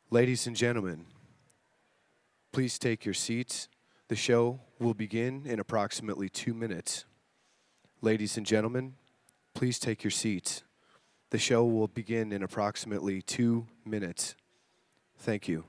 Ladies and gentlemen, please take your seats. The show will begin in approximately 2 minutes. Ladies and gentlemen, please take your seats. The show will begin in approximately 2 minutes. Thank you.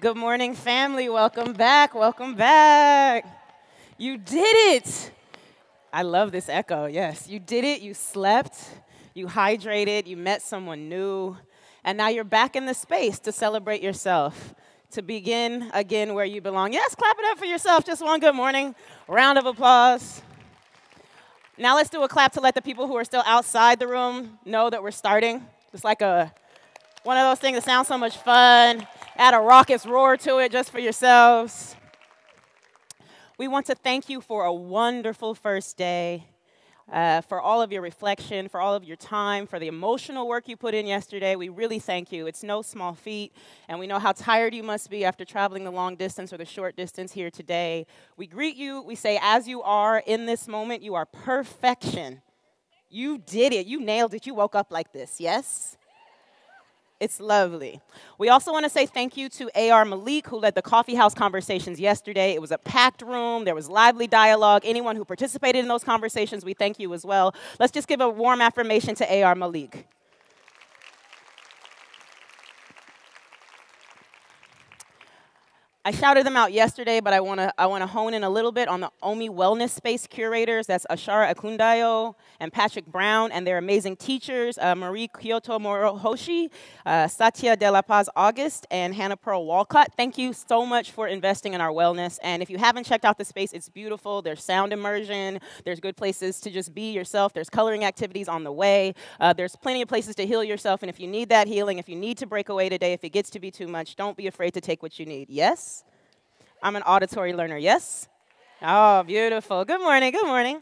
Good morning, family. Welcome back. Welcome back. You did it. I love this echo. Yes, you did it. You slept. You hydrated. You met someone new. And now you're back in the space to celebrate yourself, to begin again where you belong. Yes, clap it up for yourself. Just one good morning. Round of applause. Now let's do a clap to let the people who are still outside the room know that we're starting. Just like one of those things that sounds so much fun. Add a raucous roar to it just for yourselves. We want to thank you for a wonderful first day, for all of your reflection, for all of your time, for the emotional work you put in yesterday. We really thank you. It's no small feat, and we know how tired you must be after traveling the long distance or the short distance here today. We greet you. We say, as you are in this moment, you are perfection. You did it. You nailed it. You woke up like this, yes? It's lovely. We also want to say thank you to A.R. Malik, who led the coffee house conversations yesterday. It was a packed room. There was lively dialogue. Anyone who participated in those conversations, we thank you as well. Let's just give a warm affirmation to A.R. Malik. I shouted them out yesterday, but I want to hone in a little bit on the OMI Wellness Space curators. That's Ashara Akundayo and Patrick Brown, and their amazing teachers, Marie Kyoto Morohoshi, Satya De La Paz August, and Hannah Pearl Walcott. Thank you so much for investing in our wellness. And if you haven't checked out the space, it's beautiful. There's sound immersion. There's good places to just be yourself. There's coloring activities on the way. There's plenty of places to heal yourself. And if you need that healing, if you need to break away today, if it gets to be too much, don't be afraid to take what you need. Yes? I'm an auditory learner, yes? Oh, beautiful. Good morning. Good morning.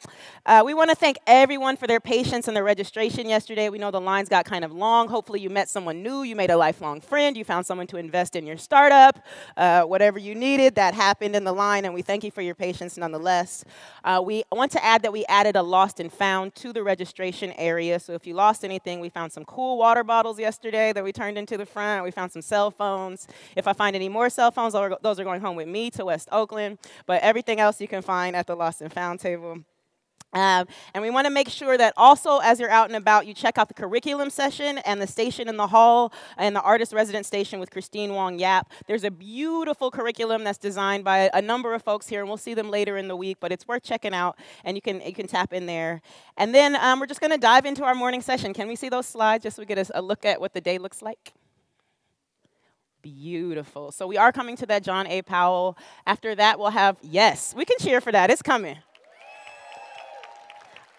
We want to thank everyone for their patience and their registration yesterday. We know the lines got kind of long. Hopefully you met someone new. You made a lifelong friend. You found someone to invest in your startup. Whatever you needed, that happened in the line, and we thank you for your patience nonetheless. We want to add that we added a lost and found to the registration area. So if you lost anything, we found some cool water bottles yesterday that we turned into the front. We found some cell phones. If I find any more cell phones, those are going home with me to West Oakland. But everything else you can find at the Lost and Found table. And we want to make sure that also as you're out and about, you check out the curriculum session and the station in the hall and the artist resident station with Christine Wong Yap. There's a beautiful curriculum that's designed by a number of folks here, and we'll see them later in the week, but it's worth checking out, and you can tap in there. And then we're just going to dive into our morning session. Can we see those slides just so we get a look at what the day looks like? Beautiful. So we are coming to that John A. Powell. After that, we'll have, yes, we can cheer for that. It's coming.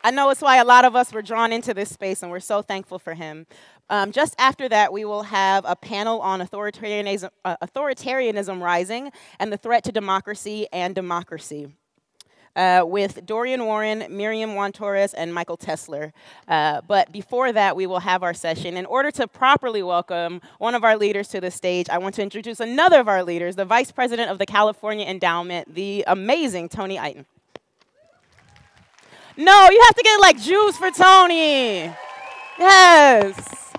I know it's why a lot of us were drawn into this space, and we're so thankful for him. Just after that, we will have a panel on authoritarianism rising and the threat to democracy and democracy. With Dorian Warren, Miriam Juan-Torres, and Michael Tesler. But before that, we will have our session. In order to properly welcome one of our leaders to the stage, I want to introduce another of our leaders, the Vice President of the California Endowment, the amazing Toni Iton. No, you have to get like Jews for Toni. Yes.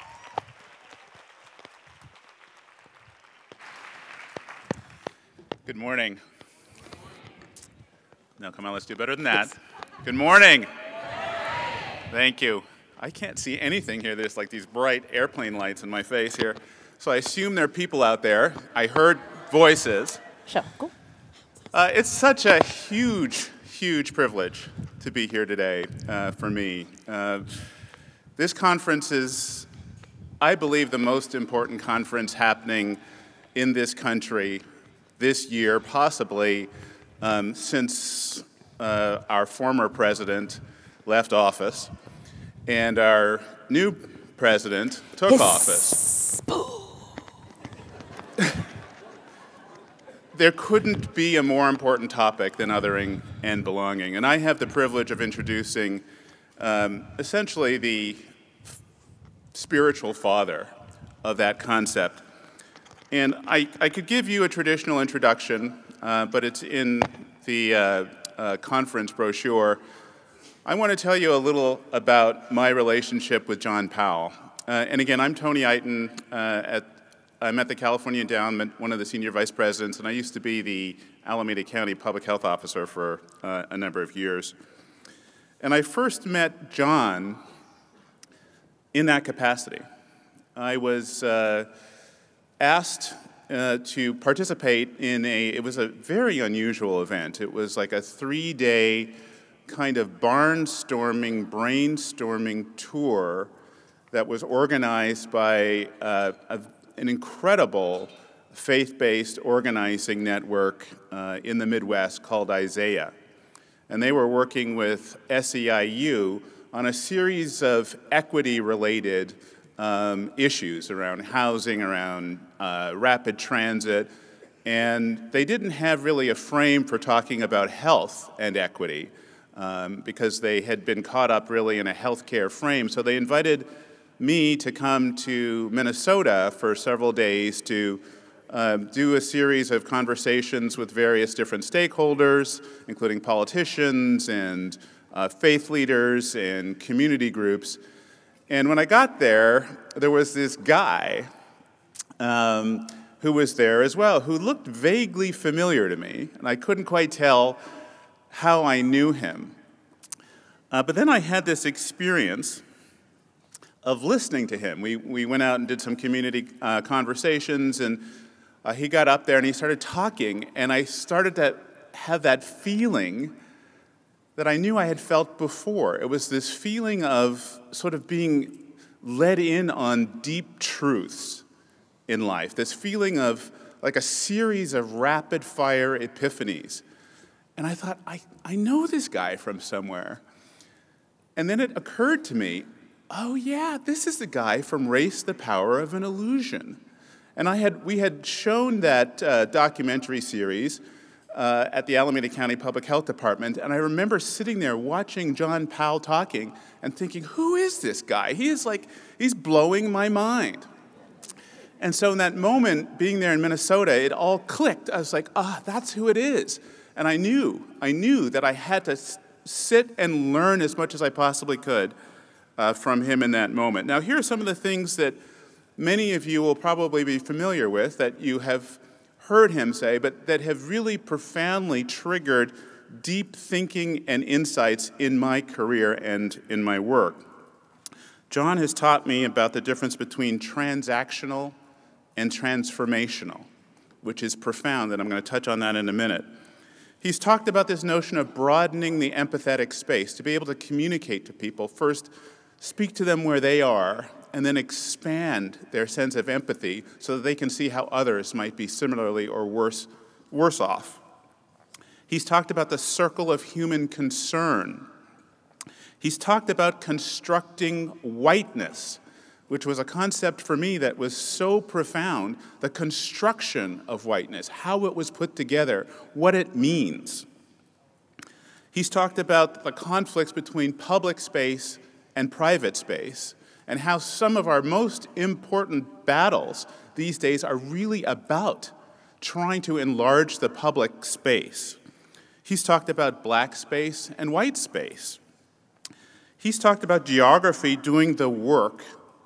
Good morning. No, come on, let's do better than that. Good morning. Thank you. I can't see anything here. There's like these bright airplane lights in my face here. So I assume there are people out there. I heard voices. Sure, cool. It's such a huge, huge privilege to be here today for me. This conference is, I believe, the most important conference happening in this country this year, possibly since our former president left office and our new president took office. There couldn't be a more important topic than othering and belonging. And I have the privilege of introducing essentially the spiritual father of that concept. And I could give you a traditional introduction, but it's in the conference brochure. I want to tell you a little about my relationship with John Powell. And again, I'm Toni Iton. I'm at the California Endowment, one of the senior vice presidents, and I used to be the Alameda County public health officer for a number of years. And I first met John in that capacity. I was asked to participate in it was a very unusual event. It was like a 3-day kind of barnstorming, brainstorming tour that was organized by an incredible faith-based organizing network in the Midwest called Isaiah. And they were working with SEIU on a series of equity-related issues around housing, around rapid transit, and they didn't have really a frame for talking about health and equity because they had been caught up really in a healthcare frame. So they invited me to come to Minnesota for several days to do a series of conversations with various different stakeholders, including politicians and faith leaders and community groups. And when I got there, there was this guy who was there as well, who looked vaguely familiar to me, and I couldn't quite tell how I knew him. But then I had this experience of listening to him. We went out and did some community conversations, and he got up there and he started talking, and I started to have that feeling that I knew I had felt before. It was this feeling of sort of being led in on deep truths in life, this feeling of like a series of rapid-fire epiphanies. And I thought, I know this guy from somewhere. And then it occurred to me, oh yeah, this is the guy from Race, the Power of an Illusion. And we had shown that documentary series at the Alameda County Public Health Department, and I remember sitting there watching John Powell talking and thinking, who is this guy? He's blowing my mind. And so in that moment, being there in Minnesota, it all clicked. I was like, that's who it is. And I knew that I had to sit and learn as much as I possibly could from him in that moment. Now, here are some of the things that many of you will probably be familiar with, that you have heard him say, but that have really profoundly triggered deep thinking and insights in my career and in my work. John has taught me about the difference between transactional and transformational, which is profound, and I'm going to touch on that in a minute. He's talked about this notion of broadening the empathetic space, to be able to communicate to people, first speak to them where they are, and then expand their sense of empathy so that they can see how others might be similarly or worse off. He's talked about the circle of human concern. He's talked about constructing whiteness, which was a concept for me that was so profound, the construction of whiteness, how it was put together, what it means. He's talked about the conflicts between public space and private space, and how some of our most important battles these days are really about trying to enlarge the public space. He's talked about black space and white space. He's talked about geography doing the work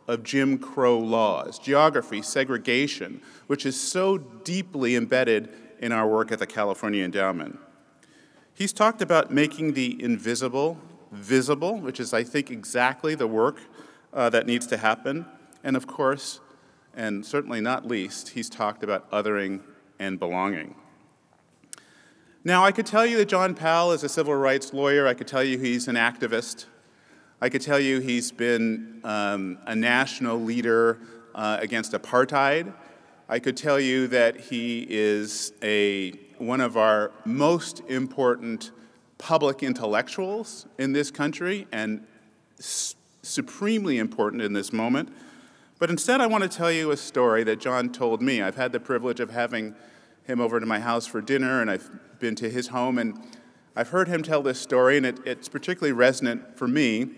of Jim Crow laws, geography, segregation, which is so deeply embedded in our work at the California Endowment. He's talked about making the invisible visible, which is, I think, exactly the work that needs to happen. And of course, and certainly not least, he's talked about othering and belonging. Now, I could tell you that John Powell is a civil rights lawyer. I could tell you he's an activist. I could tell you he's been a national leader against apartheid. I could tell you that he is one of our most important public intellectuals in this country and supremely important in this moment. But instead, I want to tell you a story that John told me. I've had the privilege of having him over to my house for dinner, and I've been to his home, and I've heard him tell this story, and it's particularly resonant for me.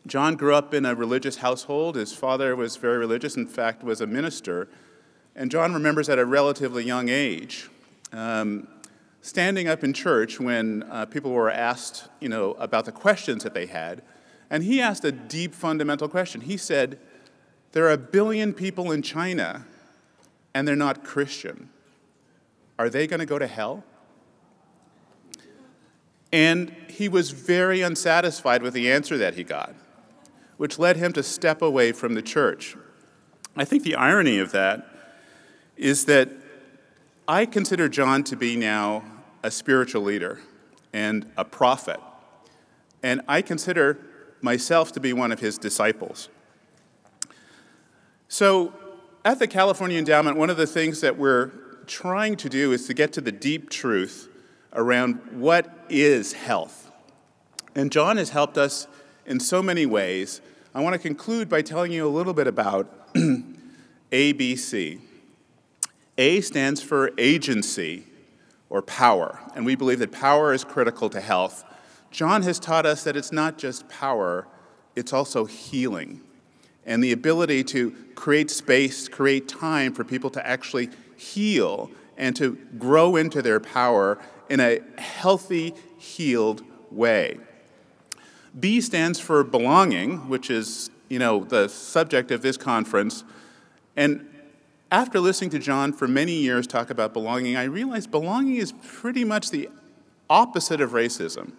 John grew up in a religious household. His father was very religious, in fact, was a minister. And John remembers at a relatively young age, standing up in church when people were asked, about the questions that they had. And he asked a deep, fundamental question. He said, there are 1 billion people in China, and they're not Christian. Are they going to go to hell? And he was very unsatisfied with the answer that he got, which led him to step away from the church. I think the irony of that is that I consider John to be now a spiritual leader and a prophet, and I consider myself to be one of his disciples. So at the California Endowment, one of the things that we're trying to do is to get to the deep truth around what is health. And John has helped us in so many ways. I want to conclude by telling you a little bit about ABC. A stands for agency or power, and we believe that power is critical to health. John has taught us that it's not just power, it's also healing, and the ability to create space, create time for people to actually heal and to grow into their power in a healthy, healed way. B stands for belonging, which is, the subject of this conference. And after listening to John for many years talk about belonging, I realized belonging is pretty much the opposite of racism.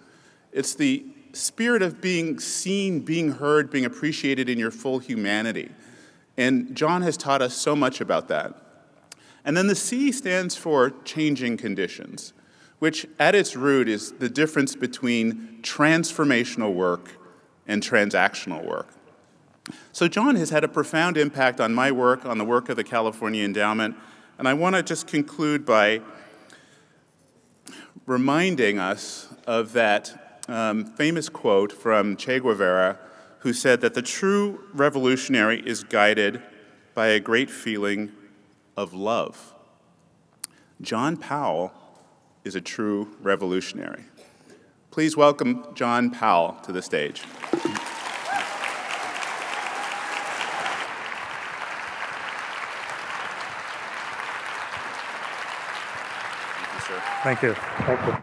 It's the spirit of being seen, being heard, being appreciated in your full humanity. And John has taught us so much about that. And then the C stands for changing conditions, which at its root is the difference between transformational work and transactional work. So John has had a profound impact on my work, on the work of the California Endowment, and I want to just conclude by reminding us of that famous quote from Che Guevara, who said that the true revolutionary is guided by a great feeling of love. John Powell is a true revolutionary. Please welcome John Powell to the stage. Thank you. Thank you.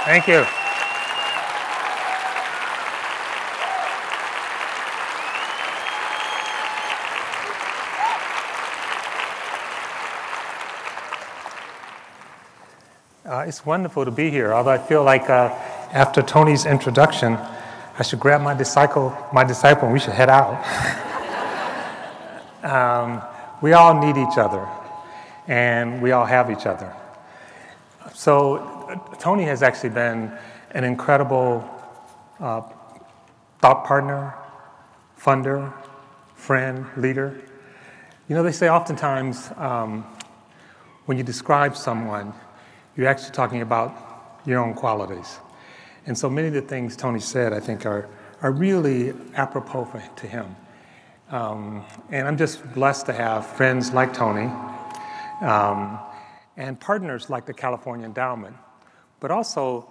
Thank you. It's wonderful to be here, although I feel like after Toni's introduction, I should grab my disciple, and we should head out. We all need each other, and we all have each other. So Toni has actually been an incredible thought partner, funder, friend, leader. You know, they say oftentimes when you describe someone, you're actually talking about your own qualities. And so many of the things Toni said, I think, are really apropos to him. And I'm just blessed to have friends like Toni and partners like the California Endowment, but also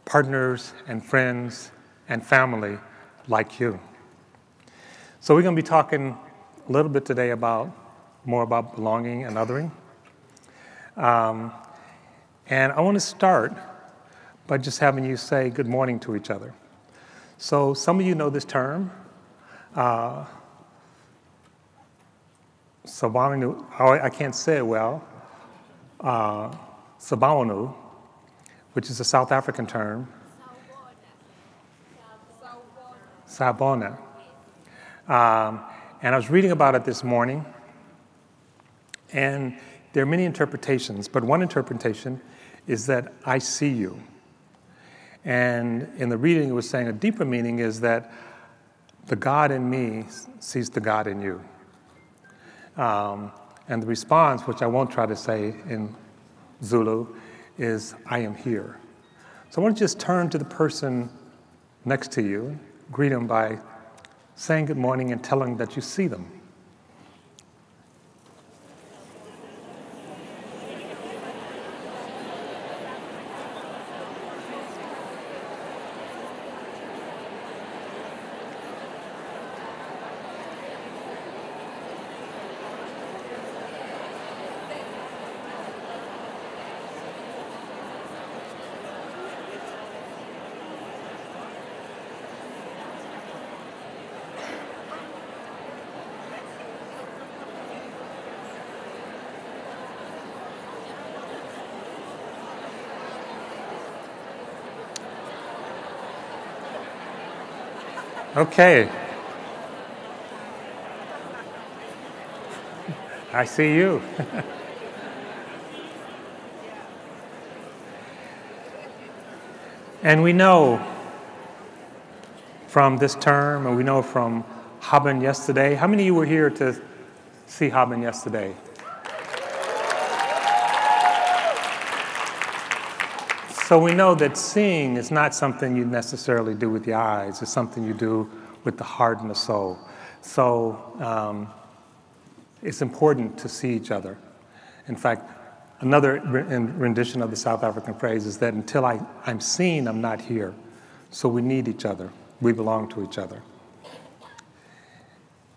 partners and friends and family like you. So we're going to be talking a little bit today more about belonging and othering. And I want to start by just having you say good morning to each other. So some of you know this term, Sabanu, I can't say it well, Sabanu, which is a South African term. Sabona. And I was reading about it this morning, and there are many interpretations, but one interpretation is that I see you. And in the reading, it was saying a deeper meaning is that the God in me sees the God in you. And the response, which I won't try to say in Zulu, is I am here. So I want to just turn to the person next to you, greet them by saying good morning and telling that you see them. Okay. I see you. And we know from this term, and we know from Haben yesterday. How many of you were here to see Haben yesterday? So we know that seeing is not something you necessarily do with the eyes. It's something you do with the heart and the soul. So it's important to see each other. In fact, another rendition of the South African phrase is that until I'm seen, I'm not here. So we need each other. We belong to each other.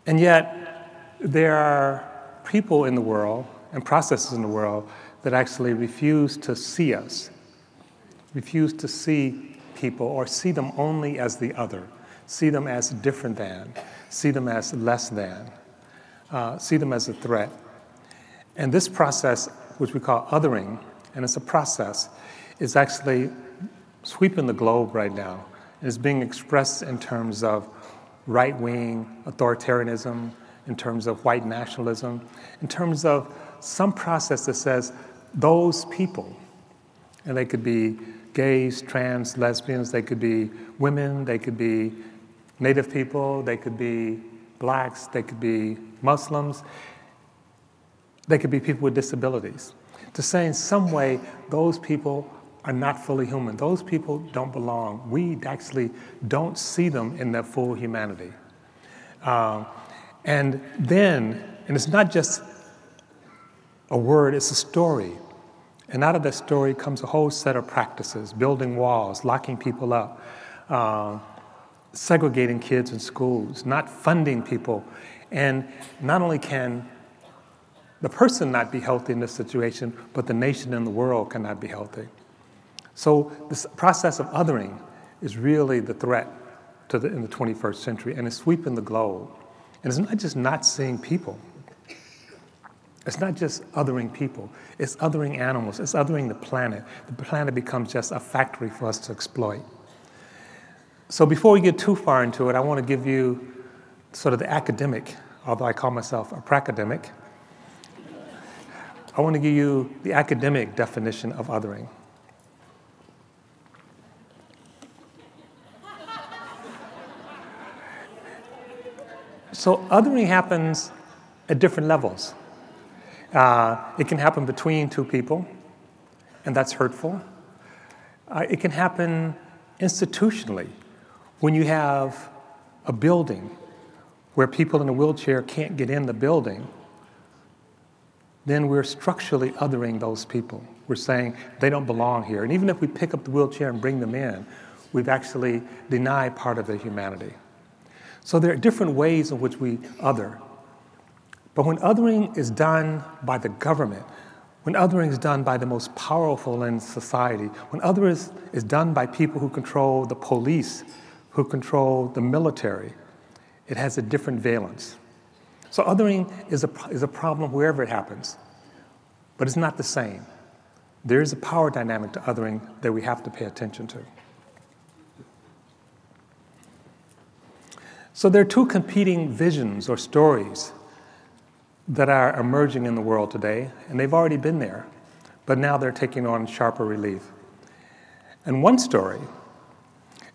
And yet, there are people in the world and processes in the world that actually refuse to see us. Refuse to see people or see them only as the other, see them as different than, see them as less than, see them as a threat. And this process, which we call othering, and it's a process, is actually sweeping the globe right now. It's being expressed in terms of right-wing authoritarianism, in terms of white nationalism, in terms of some process that says those people, and they could be gays, trans, lesbians, they could be women, they could be Native people, they could be blacks, they could be Muslims, they could be people with disabilities. To say in some way those people are not fully human. Those people don't belong. We actually don't see them in their full humanity. And it's not just a word, it's a story. And out of that story comes a whole set of practices, building walls, locking people up, segregating kids in schools, not funding people. And not only can the person not be healthy in this situation, but the nation and the world cannot be healthy. So this process of othering is really the threat in the 21st century, and it's sweeping the globe. And it's not just not seeing people. It's not just othering people. It's othering animals. It's othering the planet. The planet becomes just a factory for us to exploit. So before we get too far into it, I want to give you sort of the academic, although I call myself a pracademic. I want to give you the academic definition of othering. So othering happens at different levels. It can happen between two people, and that's hurtful. It can happen institutionally when you have a building where people in a wheelchair can't get in the building. Then we're structurally othering those people. We're saying they don't belong here. And even if we pick up the wheelchair and bring them in, we've actually denied part of their humanity. So there are different ways in which we other. But when othering is done by the government, when othering is done by the most powerful in society, when othering is done by people who control the police, who control the military, it has a different valence. So othering is a problem wherever it happens, but it's not the same. There is a power dynamic to othering that we have to pay attention to. So there are two competing visions or stories that are emerging in the world today, and they've already been there, but now they're taking on sharper relief. And one story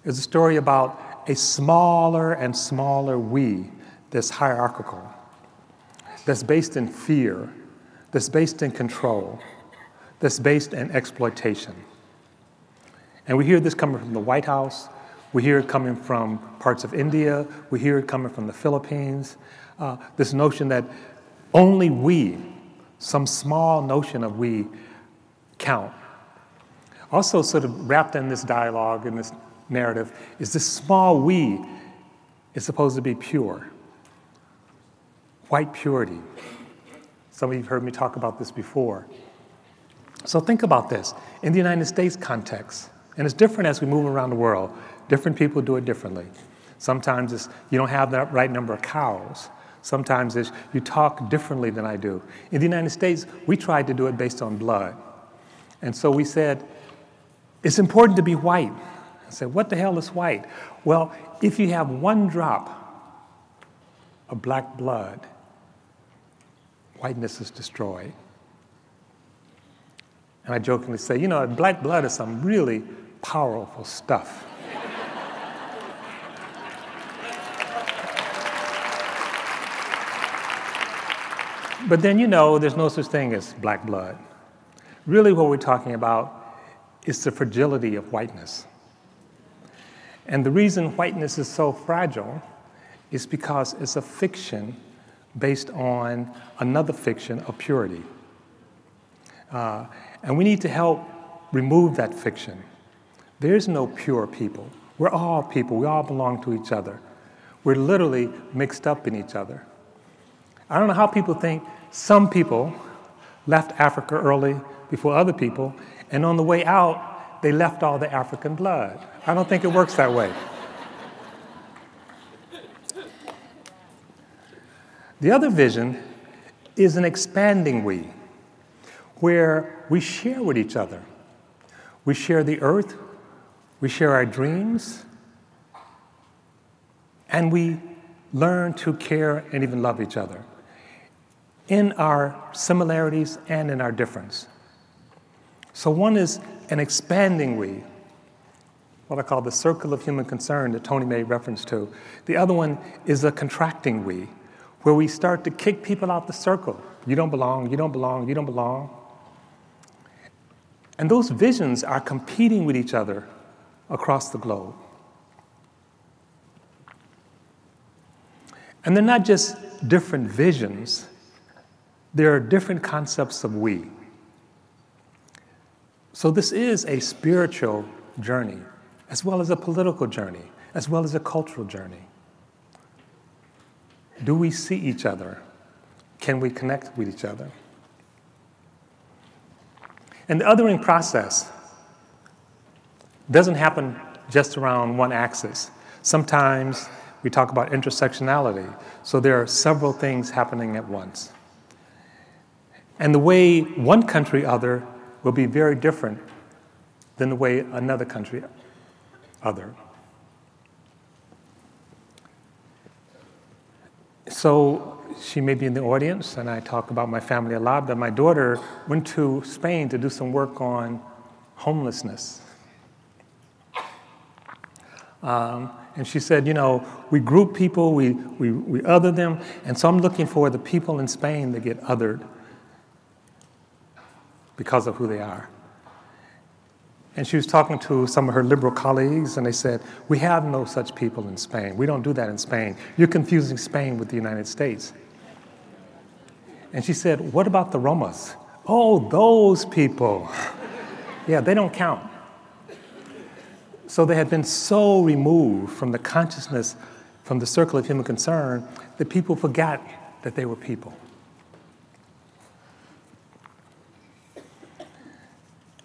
is a story about a smaller and smaller we that's hierarchical, that's based in fear, that's based in control, that's based in exploitation. And we hear this coming from the White House. We hear it coming from parts of India. We hear it coming from the Philippines. This notion that only we, some small notion of we, count. Also sort of wrapped in this dialogue, in this narrative, is this small we is supposed to be pure. White purity. Some of you have heard me talk about this before. So think about this. In the United States context, and it's different as we move around the world, different people do it differently. Sometimes it's you don't have the right number of cows. Sometimes it's you talk differently than I do. In the United States, we tried to do it based on blood. And so we said, it's important to be white. I said, what the hell is white? Well, if you have one drop of black blood, whiteness is destroyed. And I jokingly say, you know, black blood is some really powerful stuff. But then, you know, there's no such thing as black blood. Really what we're talking about is the fragility of whiteness. And the reason whiteness is so fragile is because it's a fiction based on another fiction of purity. And we need to help remove that fiction. There's no pure people. We're all people. We all belong to each other. We're literally mixed up in each other. I don't know how people think some people left Africa early before other people, and on the way out, they left all the African blood. I don't think it works that way. The other vision is an expanding we, where we share with each other. We share the earth, we share our dreams, and we learn to care and even love each other in our similarities and in our difference. So one is an expanding we, what I call the circle of human concern that Toni made reference to. The other one is a contracting we, where we start to kick people out the circle. You don't belong, you don't belong, you don't belong. And those visions are competing with each other across the globe. And they're not just different visions, there are different concepts of we. So this is a spiritual journey, as well as a political journey, as well as a cultural journey. Do we see each other? Can we connect with each other? And the othering process doesn't happen just around one axis. Sometimes we talk about intersectionality, so there are several things happening at once. And the way one country other will be very different than the way another country other. So she may be in the audience, and I talk about my family a lot, but my daughter went to Spain to do some work on homelessness. And she said, you know, we group people, we other them, and so I'm looking for the people in Spain that get othered because of who they are. And she was talking to some of her liberal colleagues, and they said, we have no such people in Spain. We don't do that in Spain. You're confusing Spain with the United States. And she said, what about the Romas? Oh, those people. Yeah, they don't count. So they had been so removed from the consciousness, from the circle of human concern, that people forgot that they were people.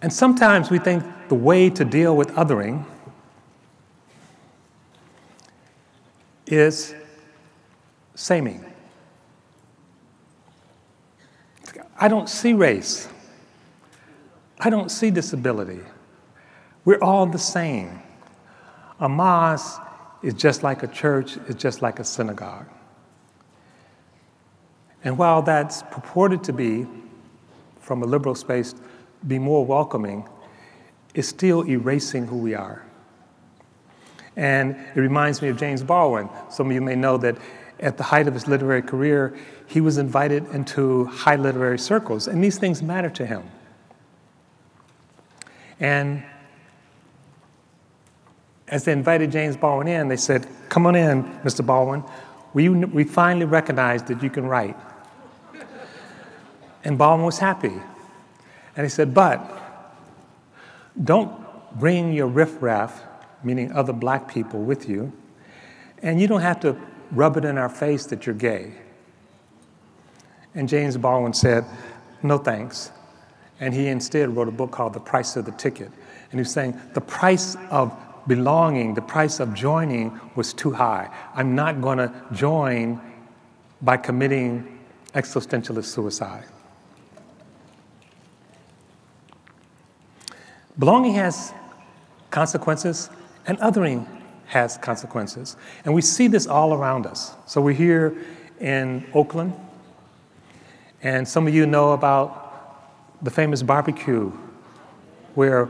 And sometimes we think the way to deal with othering is saming. I don't see race. I don't see disability. We're all the same. A mosque is just like a church, it's just like a synagogue. And while that's purported to be, from a liberal space, be more welcoming, it's still erasing who we are. And it reminds me of James Baldwin. Some of you may know that at the height of his literary career, he was invited into high literary circles, and these things matter to him. And as they invited James Baldwin in, they said, come on in, Mr. Baldwin. We finally recognized that you can write. And Baldwin was happy. And he said, but don't bring your riffraff, meaning other black people, with you, and you don't have to rub it in our face that you're gay. And James Baldwin said, no thanks. And he instead wrote a book called The Price of the Ticket. And he was saying, the price of belonging, the price of joining was too high. I'm not going to join by committing existentialist suicide. Belonging has consequences, and othering has consequences. And we see this all around us. So we're here in Oakland, and some of you know about the famous barbecue where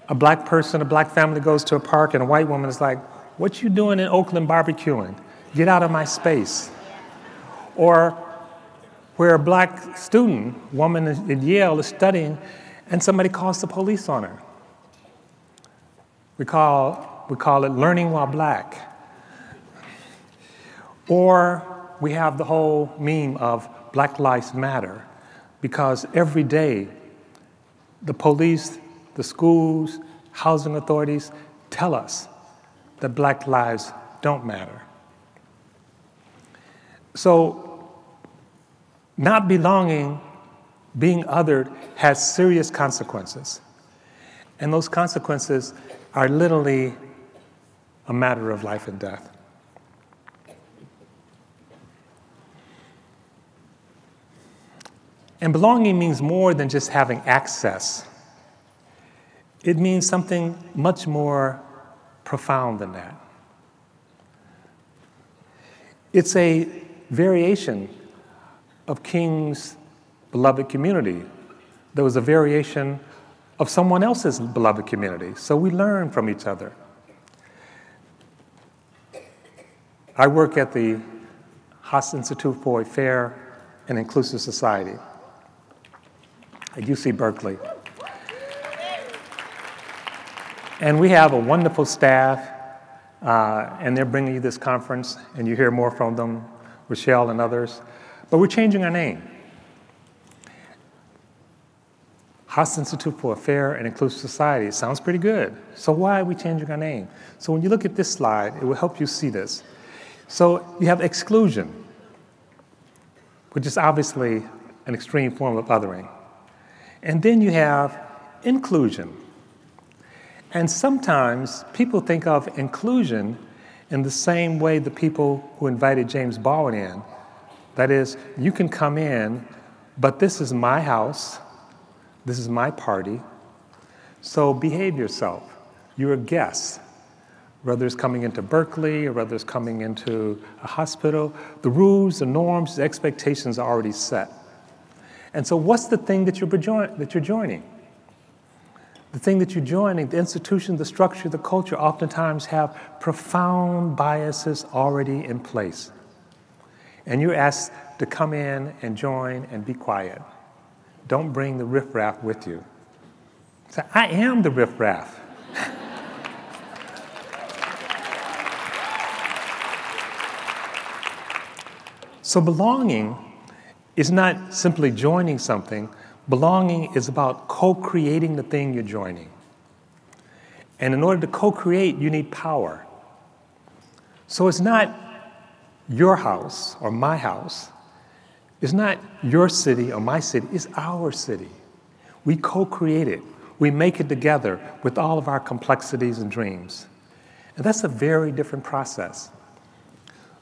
a black person, a black family goes to a park, and a white woman is like, what you doing in Oakland barbecuing? Get out of my space. Or where a black student, woman in Yale, is studying, and somebody calls the police on her. We call it learning while black. Or we have the whole meme of Black Lives Matter, because every day the police, the schools, housing authorities tell us that black lives don't matter. So not belonging, being othered, has serious consequences. And those consequences are literally a matter of life and death. And belonging means more than just having access. It means something much more profound than that. It's a variation of King's beloved community. There was a variation of someone else's beloved community, so we learn from each other. I work at the Haas Institute for a Fair and Inclusive Society at UC Berkeley. And we have a wonderful staff, and they're bringing you this conference, and you hear more from them, Rochelle and others. But we're changing our name. Haas Institute for a Fair and Inclusive Society. It sounds pretty good. So why are we changing our name? So when you look at this slide, it will help you see this. So you have exclusion, which is obviously an extreme form of othering. And then you have inclusion. And sometimes people think of inclusion in the same way the people who invited James Baldwin in. That is, you can come in, but this is my house, this is my party, so behave yourself. You're a guest. Whether it's coming into Berkeley or whether it's coming into a hospital, the rules, the norms, the expectations are already set. And so what's the thing that you're joining? The thing that you're joining, the institution, the structure, the culture, oftentimes have profound biases already in place. And you're asked to come in and join and be quiet. Don't bring the riffraff with you. So I am the riffraff. So belonging is not simply joining something. Belonging is about co-creating the thing you're joining. And in order to co-create, you need power. So it's not your house or my house. It's not your city or my city. It's our city. We co-create it. We make it together with all of our complexities and dreams. And that's a very different process.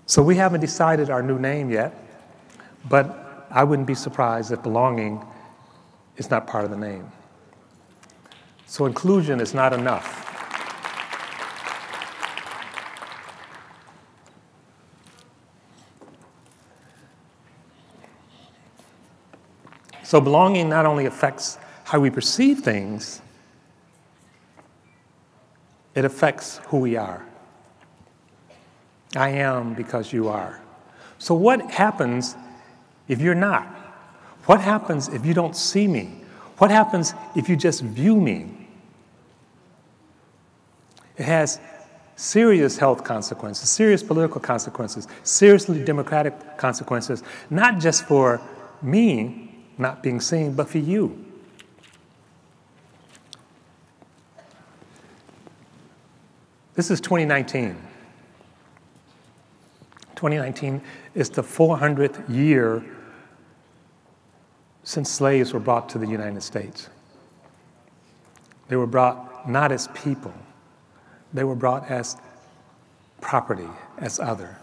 So we haven't decided our new name yet, but I wouldn't be surprised if belonging is not part of the name. So inclusion is not enough. So belonging not only affects how we perceive things, it affects who we are. I am because you are. So what happens if you're not? What happens if you don't see me? What happens if you just view me? It has serious health consequences, serious political consequences, seriously democratic consequences, not just for me not being seen, but for you. This is 2019. 2019 is the 400th year since slaves were brought to the United States. They were brought not as people. They were brought as property, as other.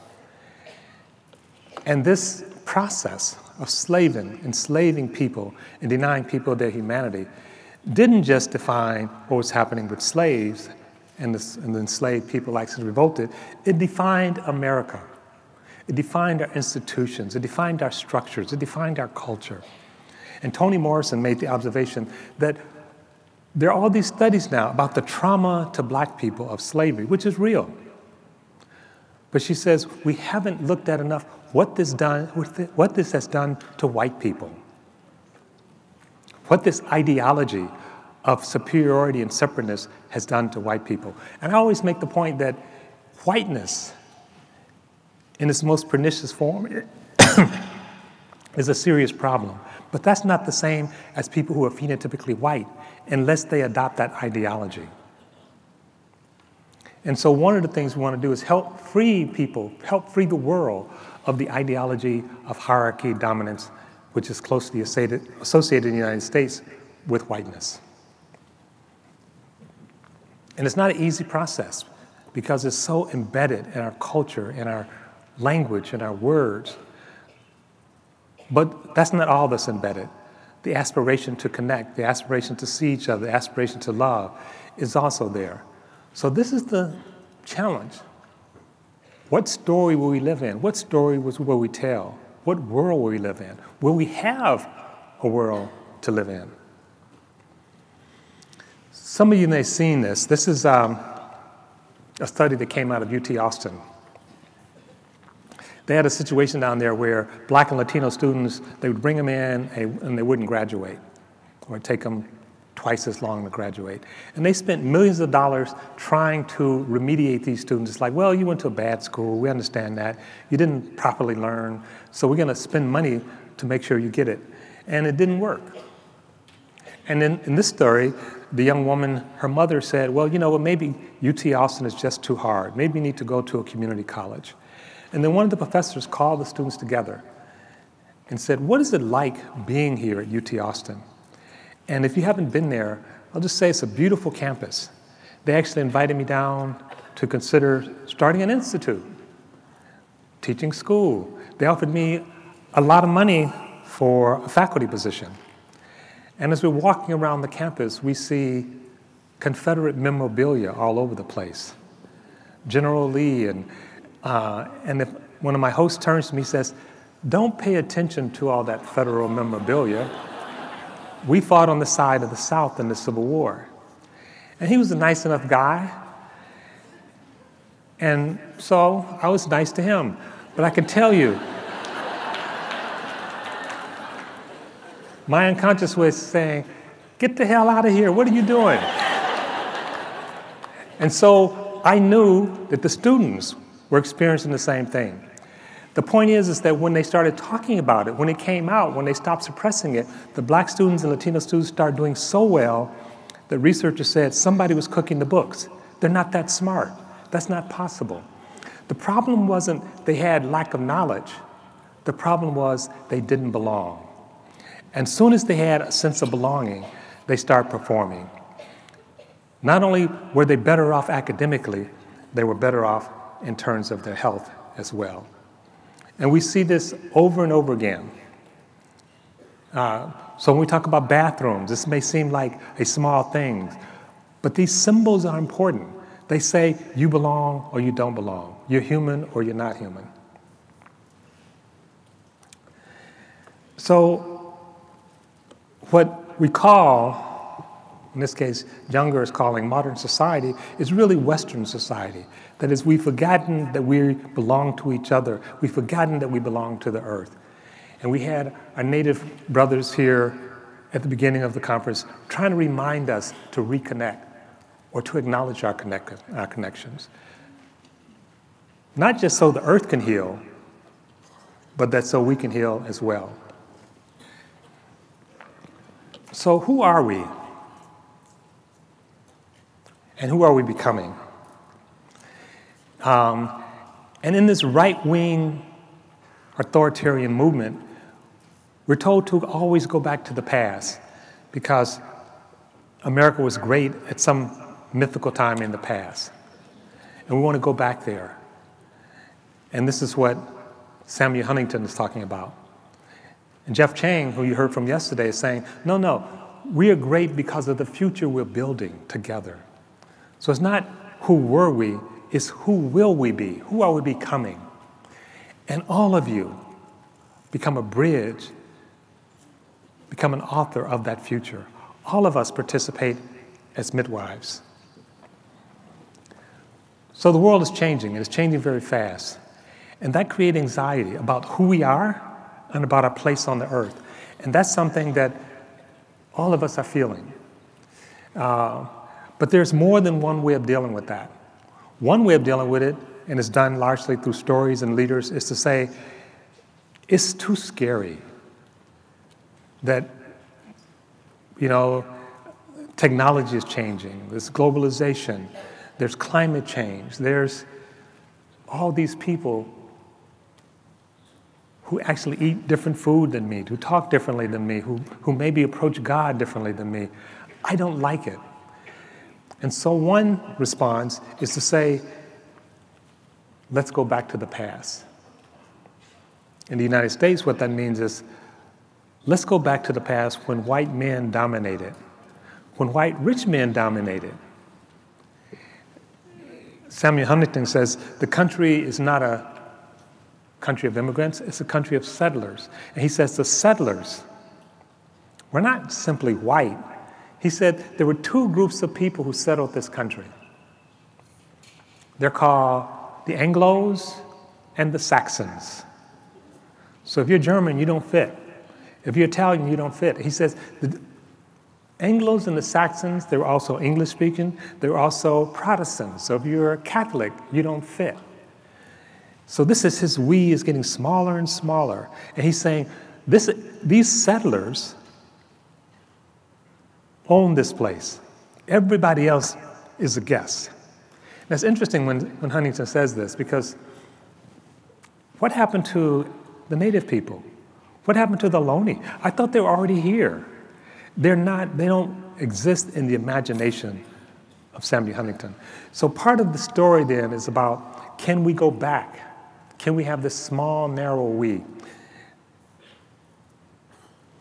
And this process of enslaving people and denying people their humanity didn't just define what was happening with slaves and the enslaved people actually revolted. It defined America. It defined our institutions. It defined our structures. It defined our culture. And Toni Morrison made the observation that there are all these studies now about the trauma to black people of slavery, which is real. But she says we haven't looked at enough what this has done to white people, what this ideology of superiority and separateness has done to white people. And I always make the point that whiteness, in its most pernicious form, is a serious problem. But that's not the same as people who are phenotypically white, unless they adopt that ideology. And so one of the things we want to do is help free people, help free the world of the ideology of hierarchy, dominance, which is closely associated in the United States with whiteness. And it's not an easy process because it's so embedded in our culture, in our language, in our words. But that's not all that's embedded. The aspiration to connect, the aspiration to see each other, the aspiration to love is also there. So this is the challenge. What story will we live in? What story will we tell? What world will we live in? Will we have a world to live in? Some of you may have seen this. This is a study that came out of UT Austin. They had a situation down there where black and Latino students, they would bring them in and they wouldn't graduate. Or it'd take them twice as long to graduate. And they spent millions of dollars trying to remediate these students. It's like, well, you went to a bad school, we understand that. You didn't properly learn, so we're gonna spend money to make sure you get it. And it didn't work. And then in this story, the young woman, her mother said, well, you know what, maybe UT Austin is just too hard. Maybe you need to go to a community college. And then one of the professors called the students together and said, what is it like being here at UT Austin? And if you haven't been there, I'll just say it's a beautiful campus. They actually invited me down to consider starting an institute, teaching school. They offered me a lot of money for a faculty position. And as we're walking around the campus, we see Confederate memorabilia all over the place. General Lee, and if one of my hosts turns to me and says, don't pay attention to all that Federal memorabilia. We fought on the side of the South in the Civil War. And he was a nice enough guy. And so I was nice to him. But I can tell you, my unconscious was saying, get the hell out of here, what are you doing? And so I knew that the students were experiencing the same thing. The point is that when they started talking about it, when it came out, when they stopped suppressing it, the black students and Latino students started doing so well that researchers said somebody was cooking the books. They're not that smart. That's not possible. The problem wasn't they had lack of knowledge. The problem was they didn't belong. And soon as they had a sense of belonging, they started performing. Not only were they better off academically, they were better off in terms of their health as well. And we see this over and over again. So when we talk about bathrooms, this may seem like a small thing, but these symbols are important. They say you belong or you don't belong. You're human or you're not human. So what we call, in this case, Younger is calling modern society, is really Western society. That is, we've forgotten that we belong to each other. We've forgotten that we belong to the earth. And we had our native brothers here at the beginning of the conference trying to remind us to reconnect or to acknowledge our connections. Not just so the earth can heal, but that so we can heal as well. So who are we? And who are we becoming? And in this right-wing authoritarian movement, we're told to always go back to the past because America was great at some mythical time in the past. And we want to go back there. And this is what Samuel Huntington is talking about. And Jeff Chang, who you heard from yesterday, is saying, no, we are great because of the future we're building together. So it's not who were we, it's who will we be? Who are we becoming? And all of you become a bridge, become an author of that future. All of us participate as midwives. So the world is changing, and it's changing very fast. And that creates anxiety about who we are and about our place on the earth. And that's something that all of us are feeling. But there's more than one way of dealing with that. One way of dealing with it, and it's done largely through stories and leaders, is to say, it's too scary that, technology is changing, there's globalization, there's climate change, there's all these people who actually eat different food than me, who talk differently than me, who maybe approach God differently than me. I don't like it. And so one response is to say, let's go back to the past. In the United States, what that means is, let's go back to the past when white men dominated, when white rich men dominated. Samuel Huntington says, the country is not a country of immigrants, it's a country of settlers. And he says the settlers were not simply white. He said there were two groups of people who settled this country. They're called the Anglos and the Saxons. So if you're German, you don't fit. If you're Italian, you don't fit. He says Anglos and the Saxons, they were also English-speaking. They were also Protestants. So if you're a Catholic, you don't fit. So his we is getting smaller and smaller. And he's saying, these settlers own this place. Everybody else is a guest. And it's interesting when Huntington says this, because what happened to the native people? What happened to the Ohlone? I thought they were already here. They don't exist in the imagination of Samuel Huntington. So part of the story then is about, can we go back? Can we have this small, narrow we?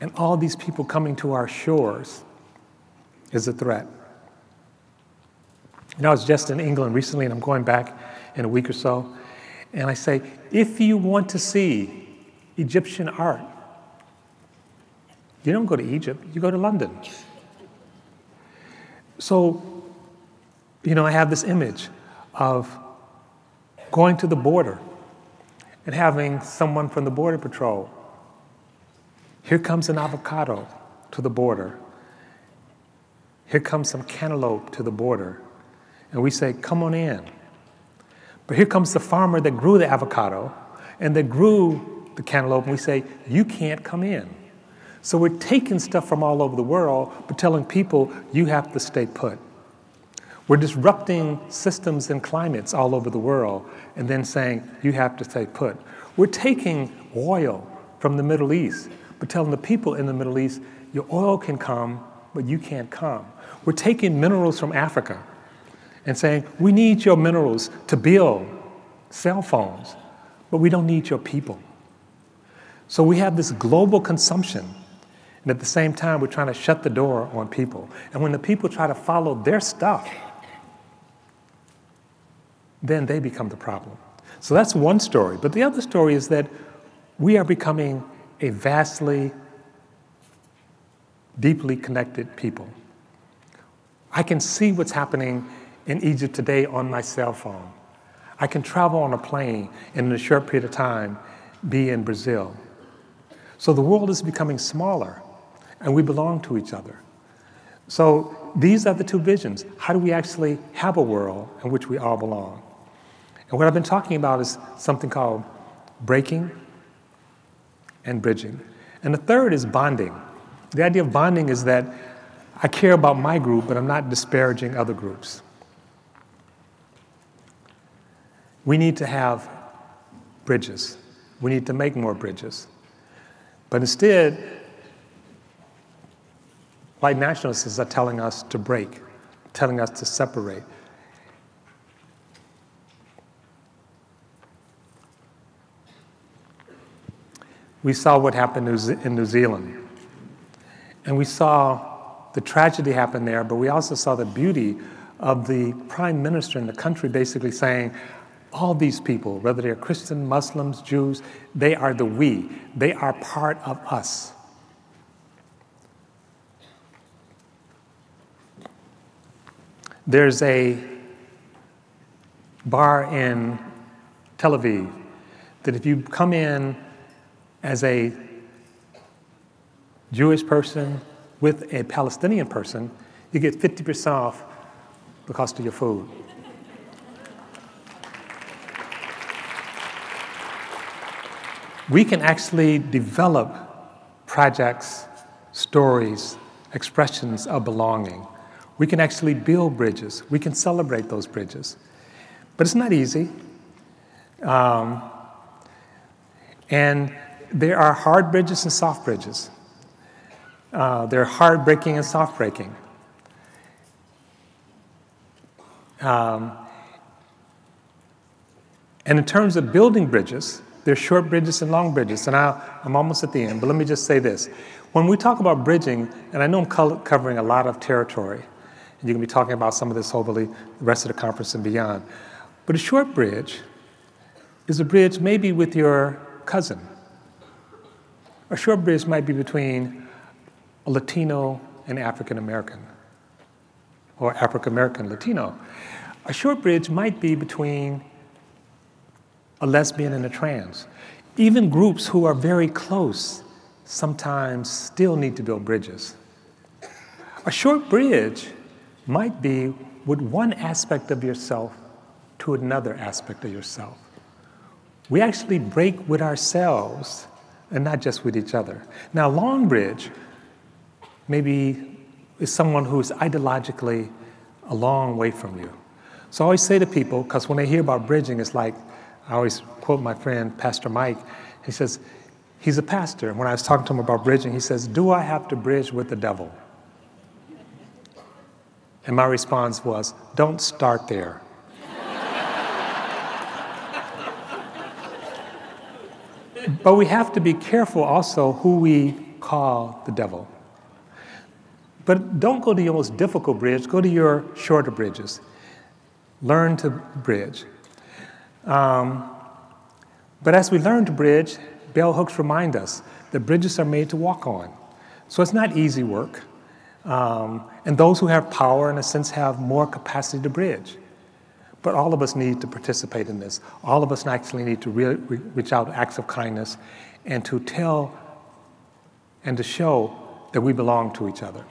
And all these people coming to our shores is a threat. I was just in England recently, and I'm going back in a week or so, and I say, if you want to see Egyptian art, you don't go to Egypt, you go to London. So, I have this image of going to the border and having someone from the Border Patrol. Here comes an avocado to the border. Here comes some cantaloupe to the border. And we say, come on in. But here comes the farmer that grew the avocado and that grew the cantaloupe, and we say, you can't come in. So we're taking stuff from all over the world, but telling people, you have to stay put. We're disrupting systems and climates all over the world, and then saying, you have to stay put. We're taking oil from the Middle East, but telling the people in the Middle East, your oil can come, but you can't come. We're taking minerals from Africa and saying, we need your minerals to build cell phones, but we don't need your people. So we have this global consumption, and at the same time, we're trying to shut the door on people. And when the people try to follow their stuff, then they become the problem. So that's one story. But the other story is that we are becoming a vastly, deeply connected people. I can see what's happening in Egypt today on my cell phone. I can travel on a plane and in a short period of time be in Brazil. So the world is becoming smaller, and we belong to each other. So these are the two visions. How do we actually have a world in which we all belong? And what I've been talking about is something called breaking and bridging. And the third is bonding. The idea of bonding is that I care about my group, but I'm not disparaging other groups. We need to have bridges. We need to make more bridges. But instead, white nationalists are telling us to break, telling us to separate. We saw what happened in New Zealand. And we saw the tragedy happen there, but we also saw the beauty of the prime minister in the country basically saying, all these people, whether they're Christian, Muslims, Jews, they are the we. They are part of us. There's a bar in Tel Aviv that if you come in as a Jewish person with a Palestinian person, you get 50% off the cost of your food. We can actually develop projects, stories, expressions of belonging. We can actually build bridges. We can celebrate those bridges. But it's not easy. And there are hard bridges and soft bridges. There are hard breaking and soft breaking. And in terms of building bridges, there's short bridges and long bridges. And I'm almost at the end, but let me just say this. When we talk about bridging, and I know I'm covering a lot of territory, and you can be talking about some of this hopefully the rest of the conference and beyond. But a short bridge is a bridge maybe with your cousin. A short bridge might be between a Latino and African American, or African American Latino. A short bridge might be between a lesbian and a trans. Even groups who are very close sometimes still need to build bridges. A short bridge might be with one aspect of yourself to another aspect of yourself. We actually break with ourselves and not just with each other. Now, long bridge maybe is someone who's ideologically a long way from you. So I always say to people, because when they hear about bridging, it's like, I always quote my friend, Pastor Mike. He says, he's a pastor. And when I was talking to him about bridging, he says, do I have to bridge with the devil? And my response was, don't start there. But we have to be careful also who we call the devil. But don't go to your most difficult bridge, go to your shorter bridges. Learn to bridge. But as we learn to bridge, bell hooks remind us that bridges are made to walk on. So it's not easy work. And those who have power, in a sense, have more capacity to bridge. But all of us need to participate in this. All of us actually need to reach out acts of kindness and to tell and to show that we belong to each other.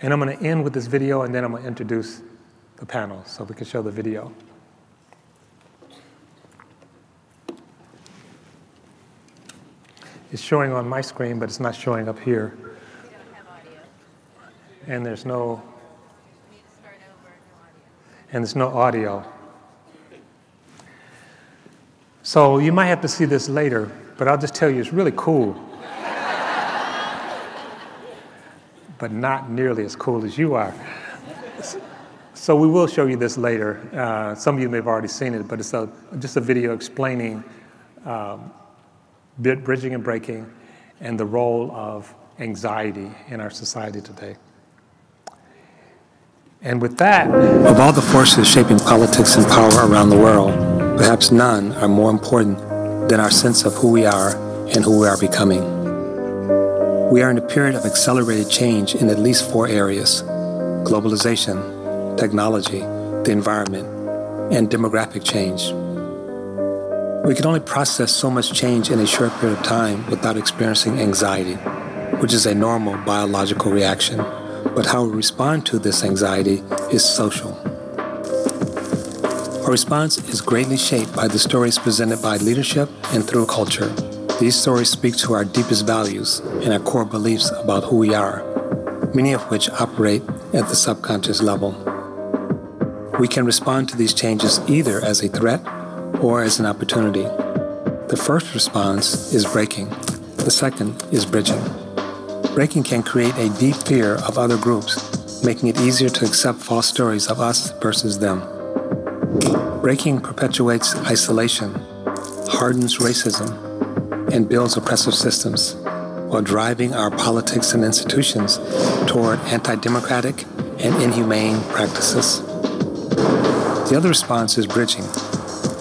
And I'm going to end with this video, and then I'm going to introduce the panel so we can show the video. It's showing on my screen, but it's not showing up here. We don't have audio. And there's no, We need to start over, no audio. and there's no audio. So you might have to see this later, but I'll just tell you it's really cool. But not nearly as cool as you are. So we will show you this later. Some of you may have already seen it, but it's just a video explaining bridging and breaking and the role of anxiety in our society today. And with that, of all the forces shaping politics and power around the world, perhaps none are more important than our sense of who we are and who we are becoming. We are in a period of accelerated change in at least 4 areas: globalization, technology, the environment, and demographic change. We can only process so much change in a short period of time without experiencing anxiety, which is a normal biological reaction. But how we respond to this anxiety is social. Our response is greatly shaped by the stories presented by leadership and through culture. These stories speak to our deepest values and our core beliefs about who we are, many of which operate at the subconscious level. We can respond to these changes either as a threat or as an opportunity. The first response is breaking. The second is bridging. Breaking can create a deep fear of other groups, making it easier to accept false stories of us versus them. Breaking perpetuates isolation, hardens racism, and builds oppressive systems, while driving our politics and institutions toward anti-democratic and inhumane practices. The other response is bridging,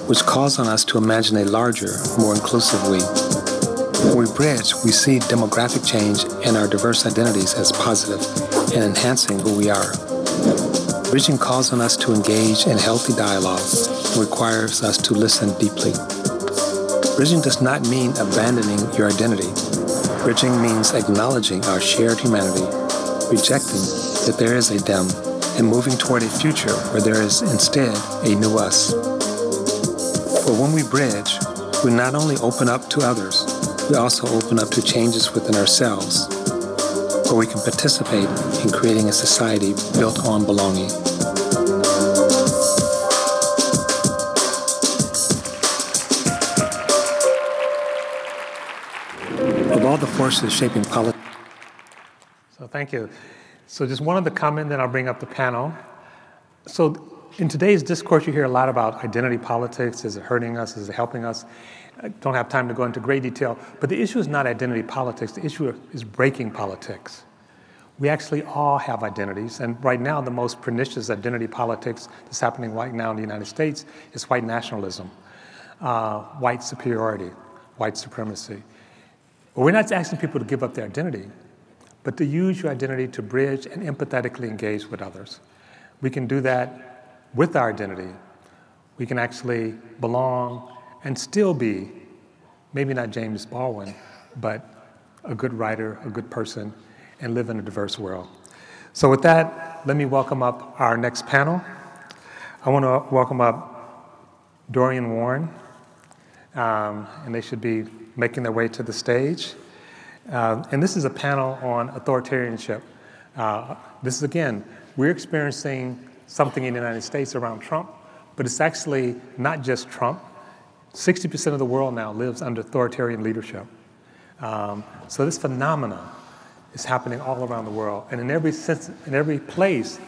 which calls on us to imagine a larger, more inclusive we. When we bridge, we see demographic change and our diverse identities as positive and enhancing who we are. Bridging calls on us to engage in healthy dialogue and requires us to listen deeply. Bridging does not mean abandoning your identity. Bridging means acknowledging our shared humanity, rejecting that there is a them, and moving toward a future where there is instead a new us. For when we bridge, we not only open up to others, we also open up to changes within ourselves, where we can participate in creating a society built on belonging. Of all the forces shaping politics. So thank you. So just one other comment, then I'll bring up the panel. So in today's discourse, you hear a lot about identity politics. Is it hurting us? Is it helping us? I don't have time to go into great detail, but the issue is not identity politics. The issue is breaking politics. We actually all have identities, and right now the most pernicious identity politics that's happening right now in the United States is white nationalism, white superiority, white supremacy. Well, we're not asking people to give up their identity, but to use your identity to bridge and empathetically engage with others. We can do that with our identity. We can actually belong and still be, maybe not James Baldwin, but a good writer, a good person, and live in a diverse world. So with that, let me welcome up our next panel. I want to welcome up Dorian Warren, and they should be making their way to the stage. And this is a panel on authoritarianship. This is, again, we're experiencing something in the United States around Trump, but it's actually not just Trump. 60% of the world now lives under authoritarian leadership. So this phenomenon is happening all around the world. And in every place,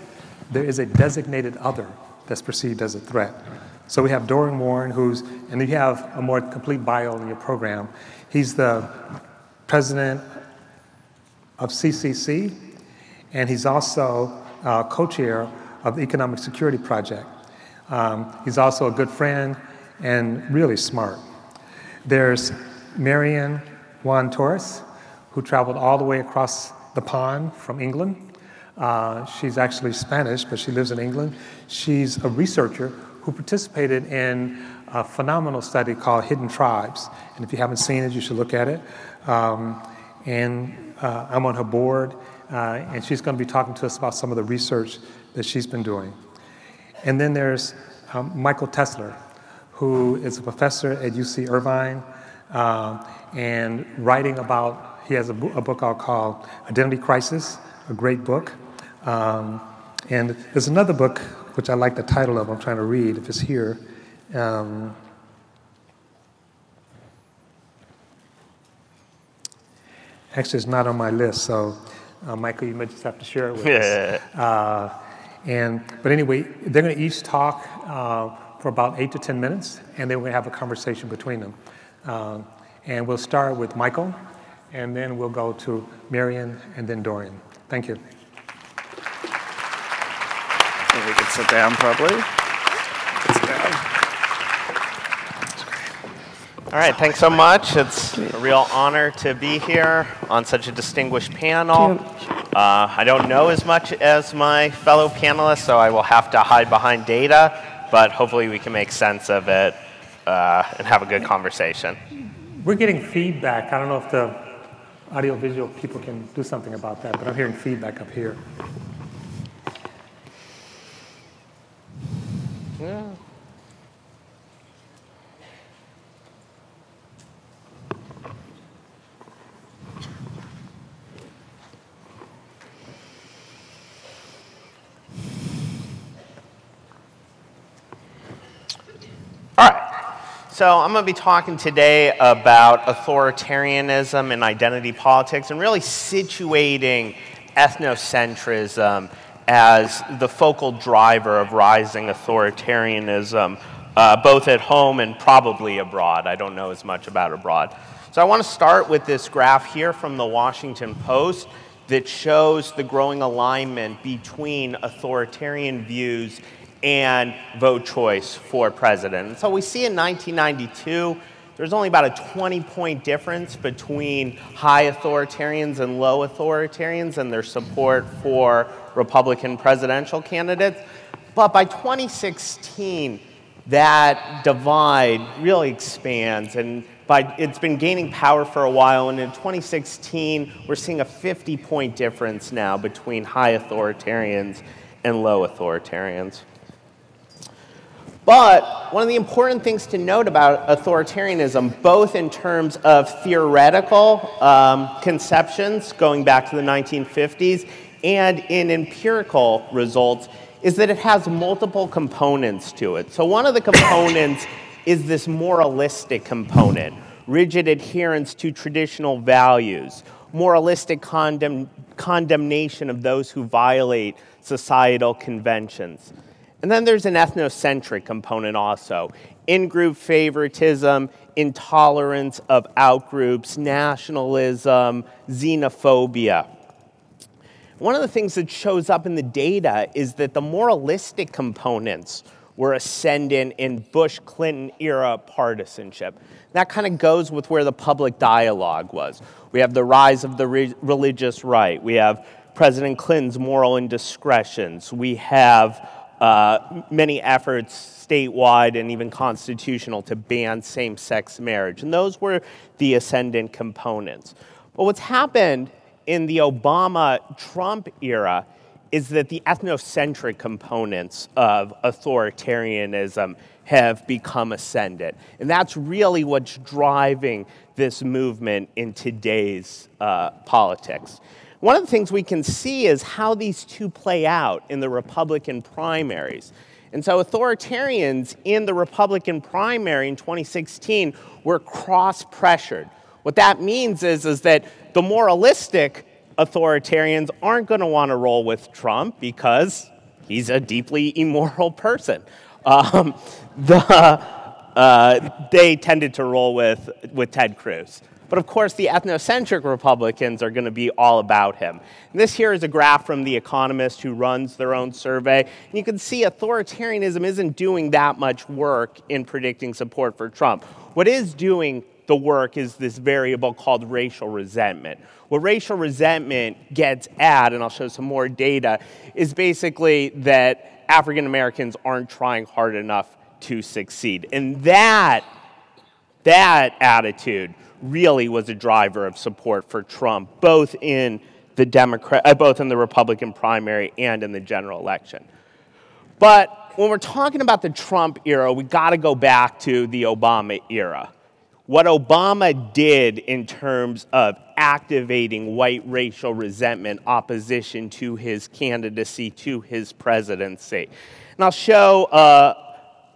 there is a designated other that's perceived as a threat. So we have Dorian Warren, and you have a more complete bio in your program. He's the president of CCC, and he's also co-chair of the Economic Security Project. He's also a good friend and really smart. There's Miriam Juan-Torres, who traveled all the way across the pond from England. She's actually Spanish, but she lives in England. She's a researcher who participated in a phenomenal study called Hidden Tribes. And if you haven't seen it, you should look at it. I'm on her board, and she's going to be talking to us about some of the research that she's been doing. And then there's Michael Tesler, who is a professor at UC Irvine, and writing about, he has a book called Identity Crisis, a great book. And there's another book, which I like the title of, I'm trying to read, if it's here. Actually, it's not on my list, so Michael, you may just have to share it with us. But anyway, they're going to each talk for about 8 to 10 minutes, and then we're going to have a conversation between them. And we'll start with Michael, and then we'll go to Miriam, and then Dorian. Thank you. And we can sit down probably. Sit down. All right, thanks so much. It's a real honor to be here on such a distinguished panel. I don't know as much as my fellow panelists, so I will have to hide behind data, but hopefully we can make sense of it and have a good conversation. We're getting feedback. I don't know if the audiovisual people can do something about that, but I'm hearing feedback up here. Yeah. All right. So I'm going to be talking today about authoritarianism and identity politics and really situating ethnocentrism as the focal driver of rising authoritarianism, both at home and probably abroad. I don't know as much about abroad. So I want to start with this graph here from the Washington Post that shows the growing alignment between authoritarian views and vote choice for president. And so we see in 1992, there's only about a 20-point difference between high authoritarians and low authoritarians and their support for Republican presidential candidates. But by 2016, that divide really expands, and it's been gaining power for a while, and in 2016, we're seeing a 50-point difference now between high authoritarians and low authoritarians. But one of the important things to note about authoritarianism, both in terms of theoretical conceptions going back to the 1950s and in empirical results, is that it has multiple components to it. So one of the components is this moralistic component, rigid adherence to traditional values, moralistic condemnation of those who violate societal conventions. And then there's an ethnocentric component also, in-group favoritism, intolerance of outgroups, nationalism, xenophobia. One of the things that shows up in the data is that the moralistic components were ascendant in Bush-Clinton era partisanship. That kind of goes with where the public dialogue was. We have the rise of the religious right. We have President Clinton's moral indiscretions. We have many efforts statewide and even constitutional to ban same-sex marriage. And those were the ascendant components. But what's happened in the Obama-Trump era is that the ethnocentric components of authoritarianism have become ascendant. And that's really what's driving this movement in today's politics. One of the things we can see is how these two play out in the Republican primaries. And so authoritarians in the Republican primary in 2016 were cross-pressured. What that means is that the moralistic authoritarians aren't going to want to roll with Trump because he's a deeply immoral person. They tended to roll with Ted Cruz. But of course, the ethnocentric Republicans are going to be all about him. And this here is a graph from The Economist, who runs their own survey. And you can see authoritarianism isn't doing that much work in predicting support for Trump. What is doing the work is this variable called racial resentment. What racial resentment gets at, and I'll show some more data, is basically that African Americans aren't trying hard enough to succeed. And that attitude really was a driver of support for Trump, both in the Republican primary and in the general election. But when we're talking about the Trump era, we got to go back to the Obama era. What Obama did in terms of activating white racial resentment, opposition to his candidacy, to his presidency. And I'll show a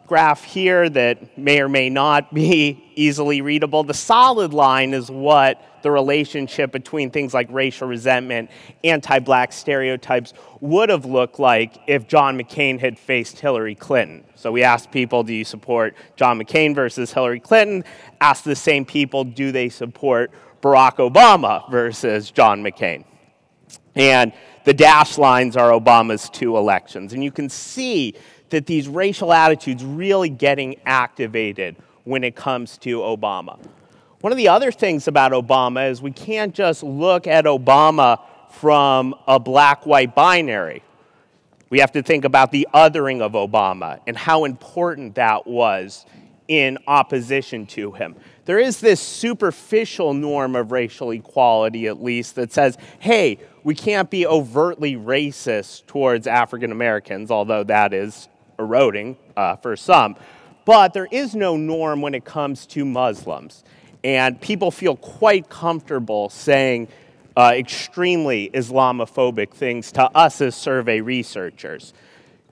graph here that may or may not be easily readable. The solid line is what the relationship between things like racial resentment, anti-black stereotypes would have looked like if John McCain had faced Hillary Clinton. So we asked people, do you support John McCain versus Hillary Clinton? Asked the same people, do they support Barack Obama versus John McCain? And the dashed lines are Obama's 2 elections. And you can see that these racial attitudes really getting activated when it comes to Obama. One of the other things about Obama is we can't just look at Obama from a black-white binary. We have to think about the othering of Obama and how important that was in opposition to him. There is this superficial norm of racial equality, at least, that says, hey, we can't be overtly racist towards African Americans, although that is eroding for some. But there is no norm when it comes to Muslims. And people feel quite comfortable saying extremely Islamophobic things to us as survey researchers.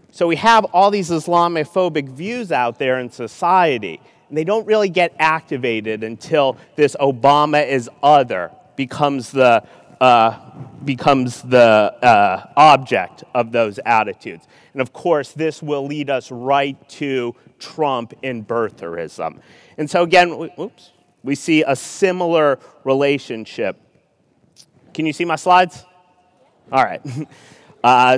So we have all these Islamophobic views out there in society, and they don't really get activated until this Obama is other becomes the object of those attitudes. And of course, this will lead us right to Trump and birtherism. And so again, we see a similar relationship. Can you see my slides? All right.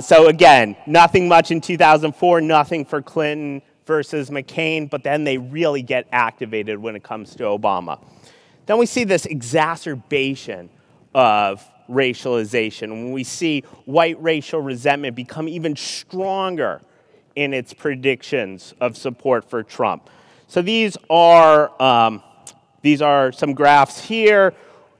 So again, nothing much in 2004, nothing for Clinton versus McCain, but then they really get activated when it comes to Obama. Then we see this exacerbation of racialization, when we see white racial resentment become even stronger in its predictions of support for Trump. So these are some graphs here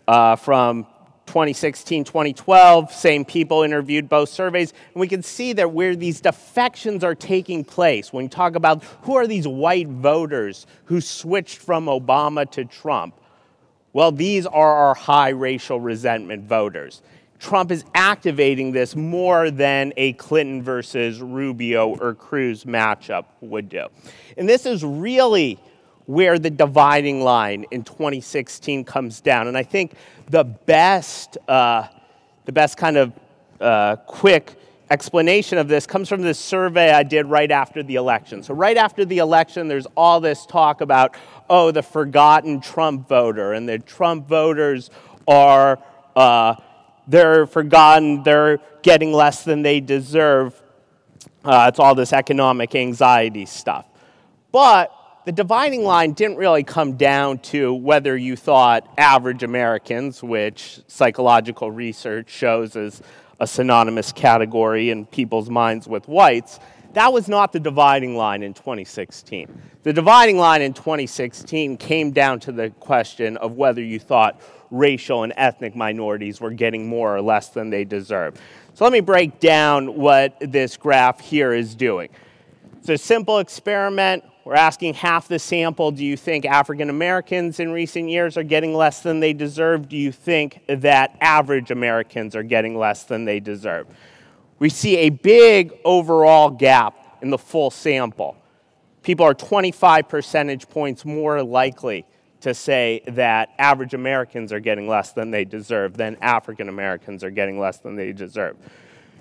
from 2016, 2012, same people interviewed both surveys, and we can see that where these defections are taking place, when you talk about who are these white voters who switched from Obama to Trump, well, these are our high racial resentment voters. Trump is activating this more than a Clinton versus Rubio or Cruz matchup would do. And this is really where the dividing line in 2016 comes down. And I think the best kind of quick explanation of this comes from this survey I did right after the election. So right after the election, there's all this talk about, oh, the forgotten Trump voter, and the Trump voters are, they're forgotten, they're getting less than they deserve. It's all this economic anxiety stuff. But the dividing line didn't really come down to whether you thought average Americans, which psychological research shows is a synonymous category in people's minds with whites. That was not the dividing line in 2016. The dividing line in 2016 came down to the question of whether you thought racial and ethnic minorities were getting more or less than they deserve. So let me break down what this graph here is doing. It's a simple experiment. We're asking half the sample, do you think African Americans in recent years are getting less than they deserve? Do you think that average Americans are getting less than they deserve? We see a big overall gap in the full sample. People are 25 percentage points more likely to say that average Americans are getting less than they deserve than African Americans are getting less than they deserve.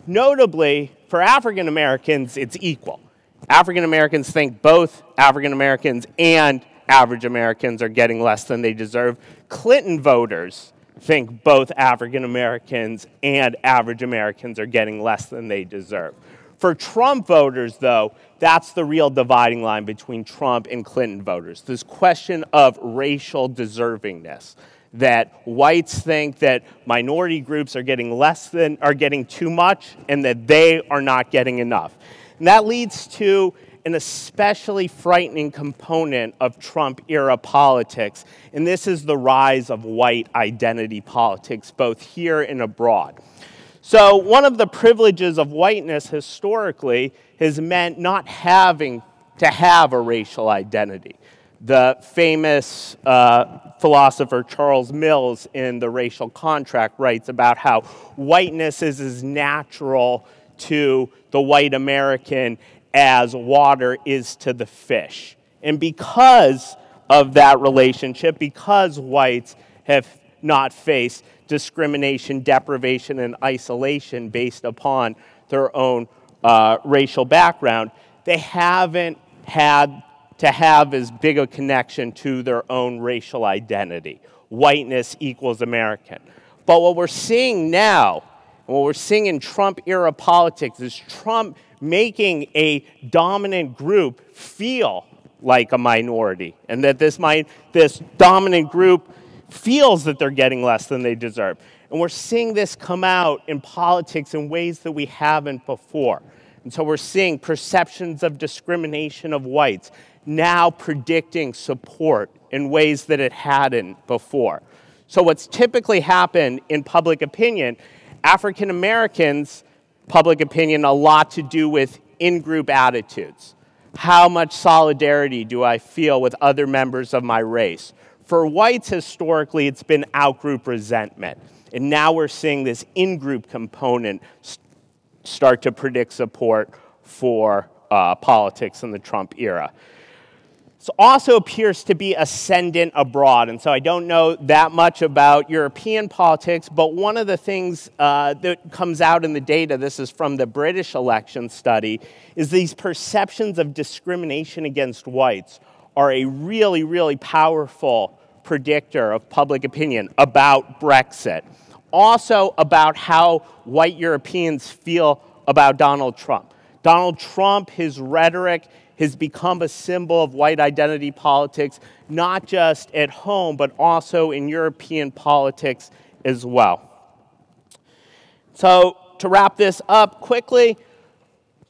Notably, for African Americans, it's equal. African Americans think both African Americans and average Americans are getting less than they deserve. Clinton voters think both African Americans and average Americans are getting less than they deserve. For Trump voters, though, that's the real dividing line between Trump and Clinton voters. This question of racial deservingness, that whites think that minority groups are getting too much and that they are not getting enough. And that leads to an especially frightening component of Trump-era politics, and this is the rise of white identity politics, both here and abroad. So one of the privileges of whiteness historically has meant not having to have a racial identity. The famous philosopher Charles Mills in The Racial Contract writes about how whiteness is as natural to the white American as water is to the fish. And because of that relationship, because whites have not faced discrimination, deprivation, and isolation based upon their own racial background, they haven't had to have as big a connection to their own racial identity. Whiteness equals American. But what we're seeing now, and what we're seeing in Trump-era politics, is Trump making a dominant group feel like a minority, and that this dominant group feels that they're getting less than they deserve. And we're seeing this come out in politics in ways that we haven't before. And so we're seeing perceptions of discrimination of whites now predicting support in ways that it hadn't before. So what's typically happened in public opinion, African Americans, public opinion, a lot to do with in-group attitudes. How much solidarity do I feel with other members of my race? For whites, historically, it's been out-group resentment. And now we're seeing this in-group component start to predict support for politics in the Trump era. It also appears to be ascendant abroad. And so I don't know that much about European politics, but one of the things that comes out in the data, this is from the British election study, is these perceptions of discrimination against whites are a really, really powerful predictor of public opinion about Brexit. Also about how white Europeans feel about Donald Trump. Donald Trump, his rhetoric, has become a symbol of white identity politics, not just at home, but also in European politics as well. So to wrap this up quickly,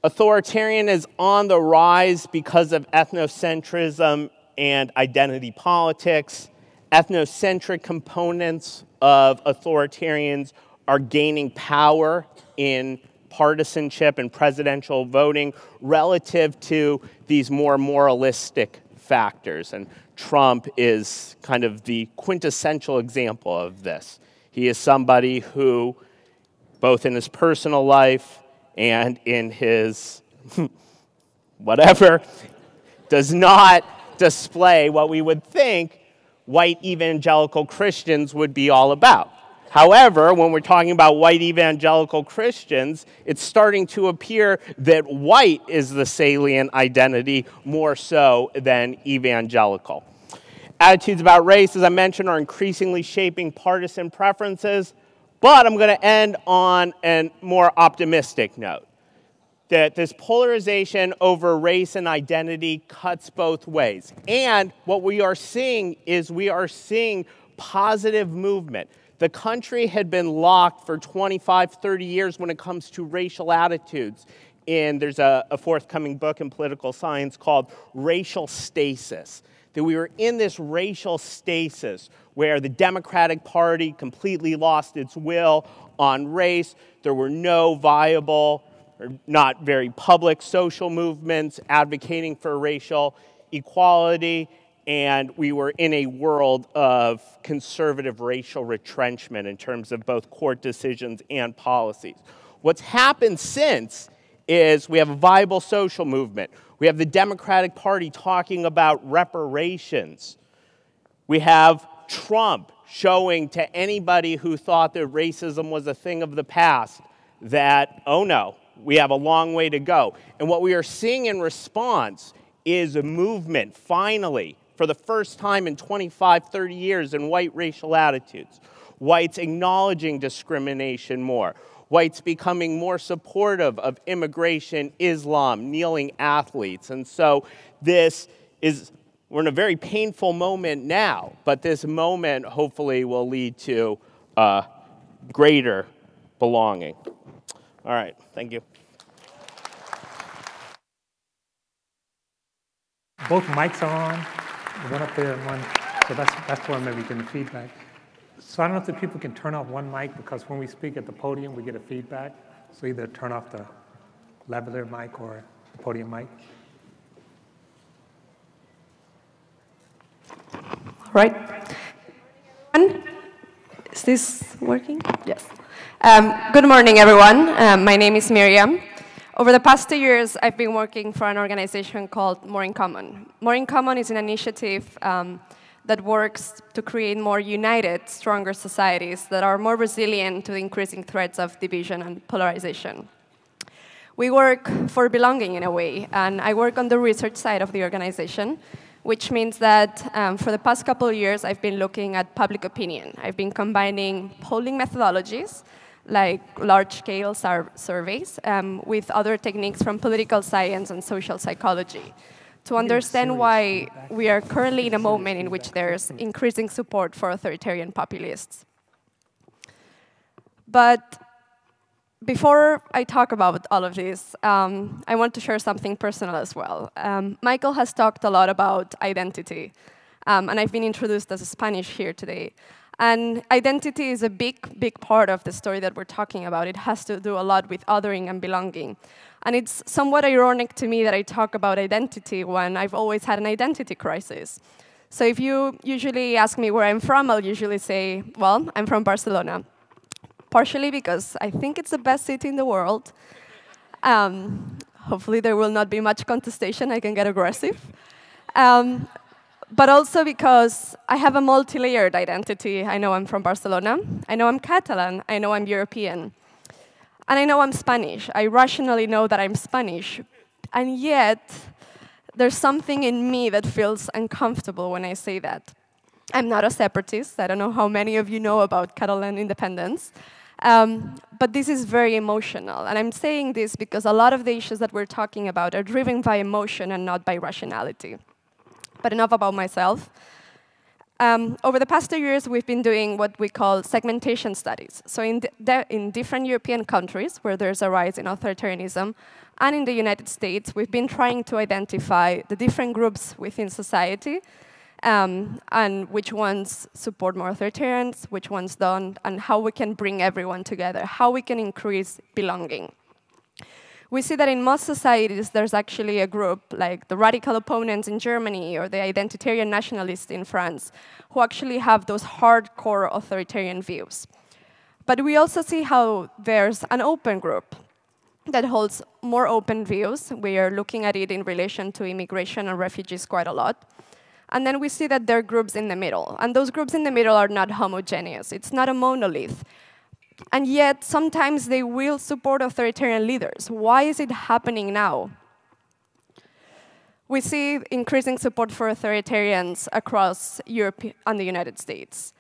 authoritarian is on the rise because of ethnocentrism and identity politics. Ethnocentric components of authoritarians are gaining power in partisanship and presidential voting relative to these more moralistic factors. And Trump is kind of the quintessential example of this. He is somebody who, both in his personal life and in his whatever, does not display what we would think white evangelical Christians would be all about. However, when we're talking about white evangelical Christians, it's starting to appear that white is the salient identity more so than evangelical. Attitudes about race, as I mentioned, are increasingly shaping partisan preferences, but I'm going to end on a more optimistic note, that this polarization over race and identity cuts both ways. And what we are seeing is we are seeing positive movement. The country had been locked for 25, 30 years when it comes to racial attitudes. And there's a forthcoming book in political science called Racial Stasis, that we were in this racial stasis where the Democratic Party completely lost its will on race. There were no viable or not very public social movements advocating for racial equality, and we were in a world of conservative racial retrenchment in terms of both court decisions and policies. What's happened since is we have a viable social movement. We have the Democratic Party talking about reparations. We have Trump showing to anybody who thought that racism was a thing of the past that, oh no, we have a long way to go. And what we are seeing in response is a movement, finally, for the first time in 25, 30 years, in white racial attitudes. Whites acknowledging discrimination more. Whites becoming more supportive of immigration, Islam, kneeling athletes. And so we're in a very painful moment now, but this moment hopefully will lead to greater belonging. All right, thank you. Both mics are on, one up there and one, so that's where maybe getting feedback. So I don't know if the people can turn off one mic, because when we speak at the podium, we get a feedback. So either turn off the lavalier mic or the podium mic. All right. Is this working? Yes. Good morning, everyone. My name is Miriam. Over the past 2 years, I've been working for an organization called More in Common. More in Common is an initiative that works to create more united, stronger societies that are more resilient to the increasing threats of division and polarization. We work for belonging in a way, and I work on the research side of the organization, which means that for the past couple of years, I've been looking at public opinion. I've been combining polling methodologies, like large-scale surveys, with other techniques from political science and social psychology, to understand why we are currently in a moment in which there's increasing support for authoritarian populists. But before I talk about all of this, I want to share something personal as well. Michael has talked a lot about identity, and I've been introduced as a Spanish here today. And identity is a big, big part of the story that we're talking about. It has to do a lot with othering and belonging. And it's somewhat ironic to me that I talk about identity when I've always had an identity crisis. So if you usually ask me where I'm from, I'll usually say, well, I'm from Barcelona. Partially because I think it's the best city in the world. Hopefully there will not be much contestation. I can get aggressive. But also because I have a multi-layered identity. I know I'm from Barcelona. I know I'm Catalan. I know I'm European. And I know I'm Spanish. I rationally know that I'm Spanish. And yet, there's something in me that feels uncomfortable when I say that. I'm not a separatist. I don't know how many of you know about Catalan independence. But this is very emotional. And I'm saying this because a lot of the issues that we're talking about are driven by emotion and not by rationality. But enough about myself. Over the past 2 years, we've been doing what we call segmentation studies. So in different European countries where there's a rise in authoritarianism, and in the United States, we've been trying to identify the different groups within society, and which ones support more authoritarians, which ones don't, and how we can bring everyone together, how we can increase belonging. We see that in most societies, there's actually a group, like the radical opponents in Germany or the identitarian nationalists in France, who actually have those hardcore authoritarian views. But we also see how there's an open group that holds more open views. We are looking at it in relation to immigration and refugees quite a lot. And then we see that there are groups in the middle. And those groups in the middle are not homogeneous. It's not a monolith. And yet, sometimes they will support authoritarian leaders. Why is it happening now? We see increasing support for authoritarians across Europe and the United States.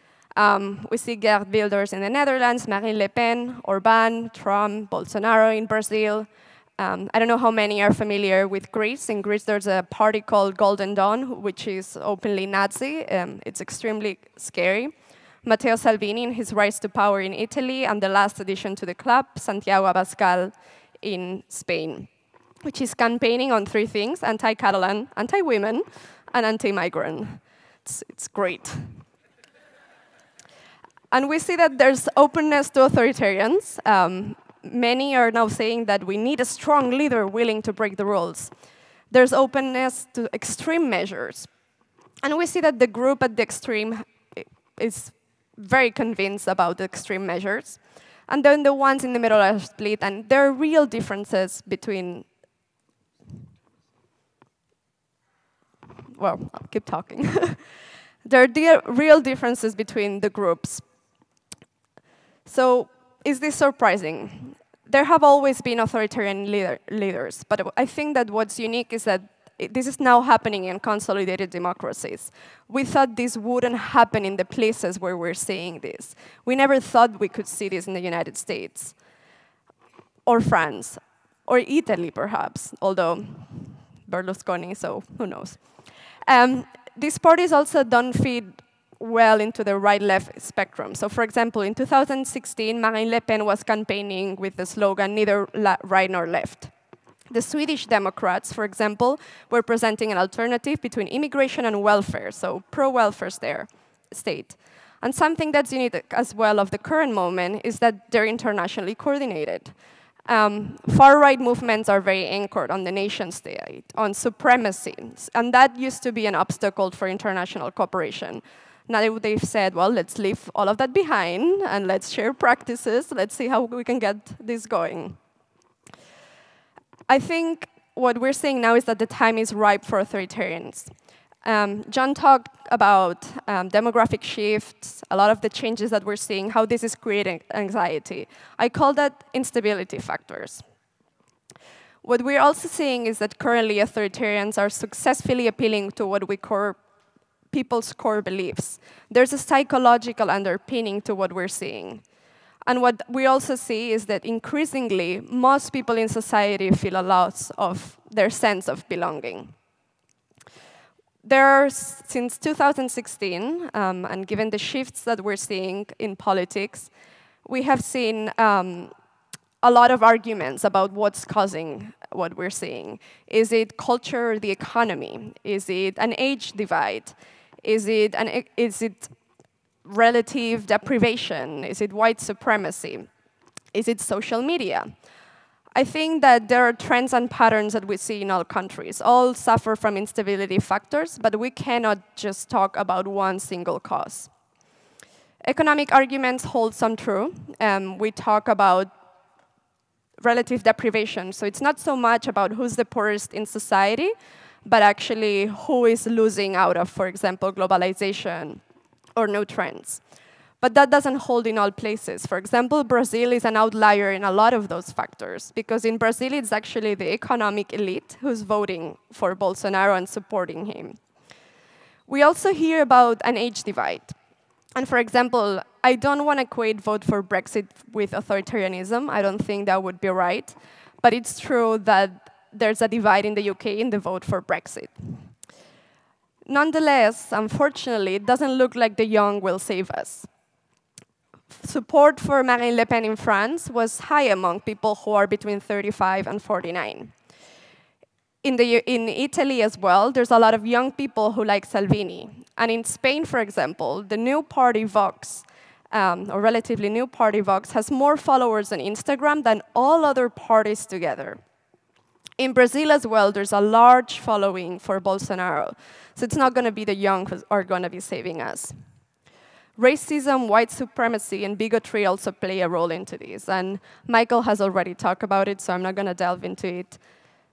We see guerre builders in the Netherlands, Marine Le Pen, Orbán, Trump, Bolsonaro in Brazil. I don't know how many are familiar with Greece. In Greece, there's a party called Golden Dawn, which is openly Nazi. It's extremely scary. Matteo Salvini in his rise to power in Italy, and the last addition to the club, Santiago Abascal in Spain, which is campaigning on 3 things: anti-Catalan, anti-women, and anti-migrant. It's great. And we see that there's openness to authoritarians. Many are now saying that we need a strong leader willing to break the rules. There's openness to extreme measures. And we see that the group at the extreme is very convinced about the extreme measures. And then the ones in the middle are split, and there are real differences between. Well, I'll keep talking. There are real differences between the groups. So, is this surprising? There have always been authoritarian leaders, but I think that what's unique is that this is now happening in consolidated democracies. We thought this wouldn't happen in the places where we're seeing this. We never thought we could see this in the United States, or France, or Italy, perhaps, although Berlusconi, so who knows. These parties also don't fit well into the right-left spectrum. So for example, in 2016, Marine Le Pen was campaigning with the slogan, neither right nor left. The Swedish Democrats, for example, were presenting an alternative between immigration and welfare, so pro-welfare state. And something that's unique as well of the current moment is that they're internationally coordinated. Far-right movements are very anchored on the nation state, on supremacy, and that used to be an obstacle for international cooperation. Now they've said, well, let's leave all of that behind, and let's share practices, let's see how we can get this going. I think what we're saying now is that the time is ripe for authoritarians. John talked about demographic shifts, a lot of the changes that we're seeing, how this is creating anxiety. I call that instability factors. What we're also seeing is that currently authoritarians are successfully appealing to what we call people's core beliefs. There's a psychological underpinning to what we're seeing. And what we also see is that increasingly, most people in society feel a loss of their sense of belonging. There are, since 2016, and given the shifts that we're seeing in politics, we have seen a lot of arguments about what's causing what we're seeing. Is it culture or the economy? Is it an age divide? Is it relative deprivation? Is it white supremacy? Is it social media? I think that there are trends and patterns that we see in all countries. All suffer from instability factors, but we cannot just talk about one single cause. Economic arguments hold some true. We talk about relative deprivation, so it's not so much about who's the poorest in society, but actually who is losing out of, for example, globalization or new trends. But that doesn't hold in all places. For example, Brazil is an outlier in a lot of those factors, because in Brazil, it's actually the economic elite who's voting for Bolsonaro and supporting him. We also hear about an age divide. And for example, I don't want to equate vote for Brexit with authoritarianism. I don't think that would be right. But it's true that there's a divide in the UK in the vote for Brexit. Nonetheless, unfortunately, it doesn't look like the young will save us. Support for Marine Le Pen in France was high among people who are between 35 and 49. In Italy as well, there's a lot of young people who like Salvini. And in Spain, for example, the new party Vox, or relatively new party Vox, has more followers on Instagram than all other parties together. In Brazil as well, there's a large following for Bolsonaro. So it's not going to be the young who are going to be saving us. Racism, white supremacy, and bigotry also play a role into this. And Michael has already talked about it, so I'm not going to delve into it.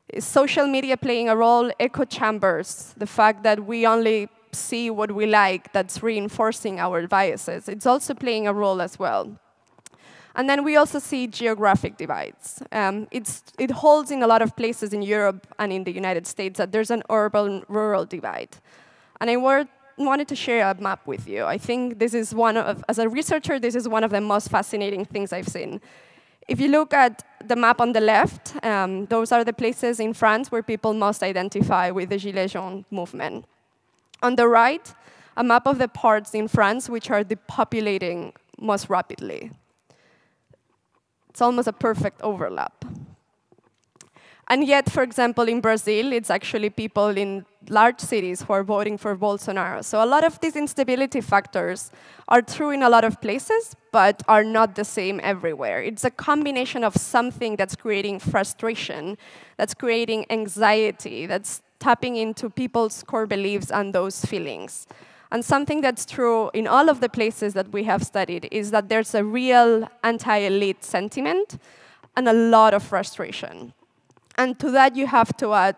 Is social media playing a role? Echo chambers, the fact that we only see what we like, that's reinforcing our biases. It's also playing a role as well. And then we also see geographic divides. It holds in a lot of places in Europe and in the United States that there's an urban-rural divide. And I wanted to share a map with you. I think this is as a researcher, this is one of the most fascinating things I've seen. If you look at the map on the left, those are the places in France where people most identify with the Gilets jaunes movement. On the right, a map of the parts in France which are depopulating most rapidly. It's almost a perfect overlap. And yet, for example, in Brazil, it's actually people in large cities who are voting for Bolsonaro. So a lot of these instability factors are true in a lot of places, but are not the same everywhere. It's a combination of something that's creating frustration, that's creating anxiety, that's tapping into people's core beliefs and those feelings. And something that's true in all of the places that we have studied is that there's a real anti-elite sentiment and a lot of frustration. And to that, you have to add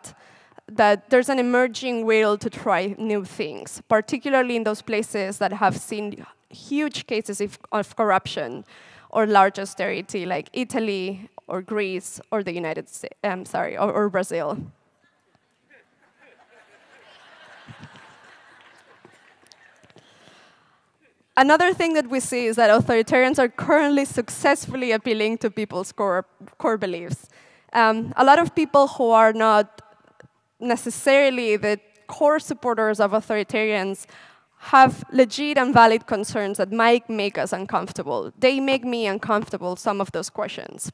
that there's an emerging will to try new things, particularly in those places that have seen huge cases of corruption or large austerity, like Italy or Greece or the United States, or Brazil. Another thing that we see is that authoritarians are currently successfully appealing to people's core beliefs. A lot of people who are not necessarily the core supporters of authoritarians have legit and valid concerns that might make us uncomfortable. They make me uncomfortable, some of those questions.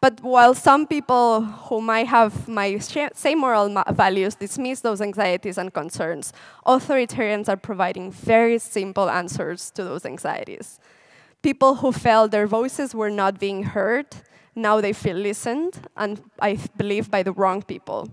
But while some people who might have my same moral values dismiss those anxieties and concerns, authoritarians are providing very simple answers to those anxieties. People who felt their voices were not being heard, now they feel listened, and I believe by the wrong people.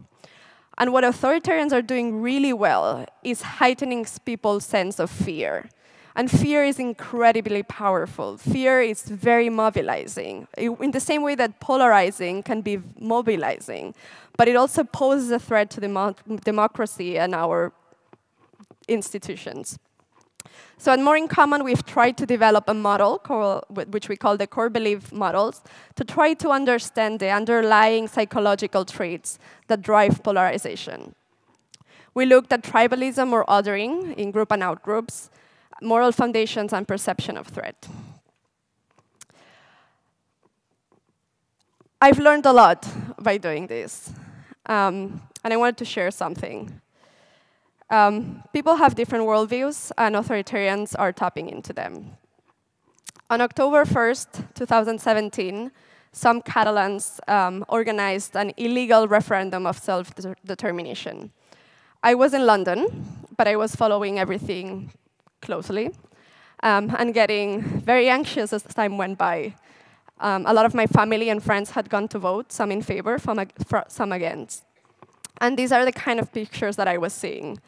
And what authoritarians are doing really well is heightening people's sense of fear. And fear is incredibly powerful. Fear is very mobilizing, in the same way that polarizing can be mobilizing. But it also poses a threat to democracy and our institutions. So at More in Common, we've tried to develop a model, which we call the core belief models, to try to understand the underlying psychological traits that drive polarization. We looked at tribalism or othering in group and outgroups, moral foundations, and perception of threat. I've learned a lot by doing this, and I wanted to share something. People have different worldviews, and authoritarians are tapping into them. On October 1st, 2017, some Catalans organized an illegal referendum of self-determination. I was in London, but I was following everything closely and getting very anxious as time went by. A lot of my family and friends had gone to vote, some in favor, some against. And these are the kind of pictures that I was seeing.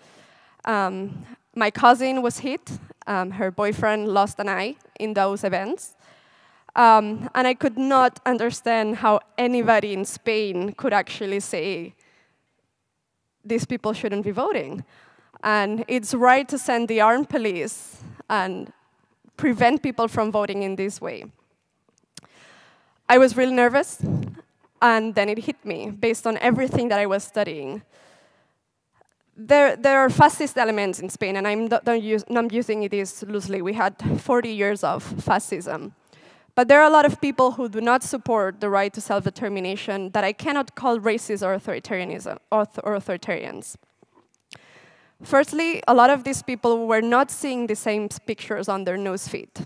My cousin was hit. Her boyfriend lost an eye in those events. And I could not understand how anybody in Spain could actually say, these people shouldn't be voting. And it's right to send the armed police and prevent people from voting in this way. I was really nervous, and then it hit me, based on everything that I was studying. There are fascist elements in Spain, and I'm not using it loosely. We had 40 years of fascism. But there are a lot of people who do not support the right to self-determination that I cannot call racist or authoritarians. Firstly, a lot of these people were not seeing the same pictures on their newsfeed.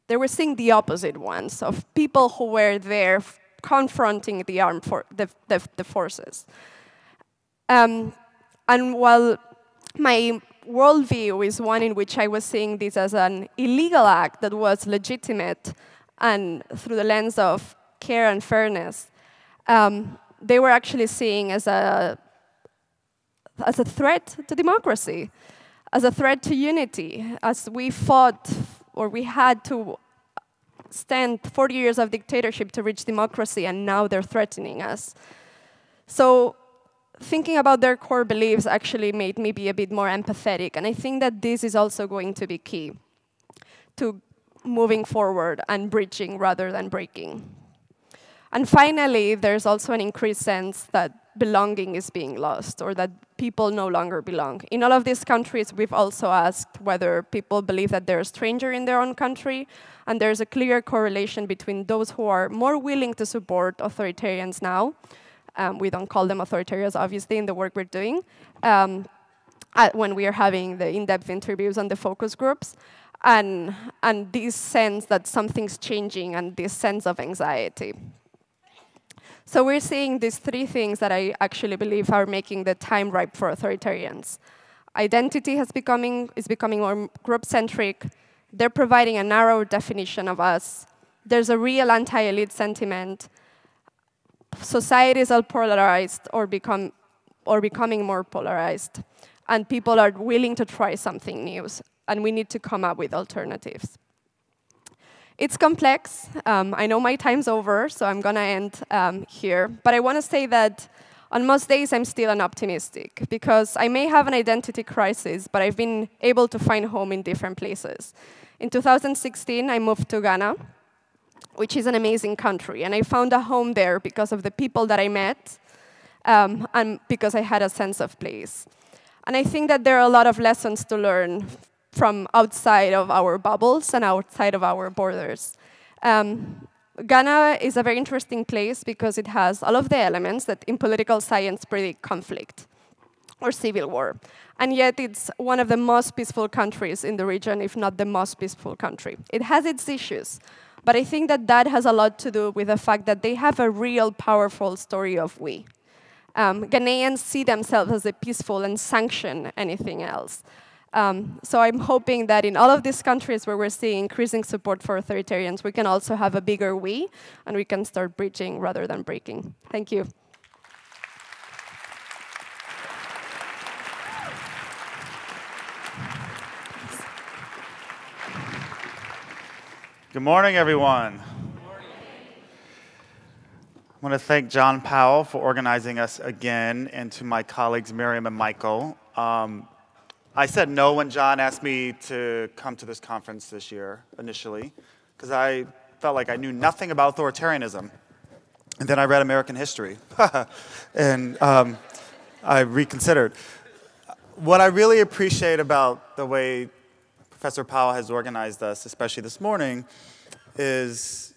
They were seeing the opposite ones, of people who were there confronting the armed forces. And while my worldview is one in which I was seeing this as an illegal act that was legitimate and through the lens of care and fairness, they were actually seeing as a threat to democracy, as a threat to unity, as we fought, or we had to stand 40 years of dictatorship to reach democracy, and now they're threatening us. So thinking about their core beliefs actually made me be a bit more empathetic, and I think that this is also going to be key to moving forward and bridging rather than breaking. And finally, there's also an increased sense that belonging is being lost, or that people no longer belong. In all of these countries, we've also asked whether people believe that they're a stranger in their own country, and there's a clear correlation between those who are more willing to support authoritarians now. We don't call them authoritarians, obviously, in the work we're doing, when we are having the in-depth interviews and the focus groups, and this sense that something's changing, and this sense of anxiety. So we're seeing these three things that I actually believe are making the time ripe for authoritarians. Identity is becoming more group-centric. They're providing a narrow definition of us. There's a real anti-elite sentiment. Society is all polarized or becoming more polarized. And people are willing to try something new. And we need to come up with alternatives. It's complex. I know my time's over, so I'm going to end here. But I want to say that on most days, I'm still an optimistic, because I may have an identity crisis, but I've been able to find home in different places. In 2016, I moved to Ghana, which is an amazing country. And I found a home there because of the people that I met and because I had a sense of place. And I think that there are a lot of lessons to learn from outside of our bubbles and outside of our borders. Ghana is a very interesting place because it has all of the elements that in political science predict conflict or civil war. And yet it's one of the most peaceful countries in the region, if not the most peaceful country. It has its issues, but I think that that has a lot to do with the fact that they have a real powerful story of we. Ghanaians see themselves as a peaceful and sanction anything else. So I'm hoping that in all of these countries where we're seeing increasing support for authoritarians, we can also have a bigger we, and we can start bridging rather than breaking. Thank you. Good morning, everyone. I want to thank John Powell for organizing us again, and to my colleagues Miriam and Michael. I said no when John asked me to come to this conference this year, initially, because I felt like I knew nothing about authoritarianism. And then I read American history, and I reconsidered. What I really appreciate about the way Professor Powell has organized us, especially this morning, is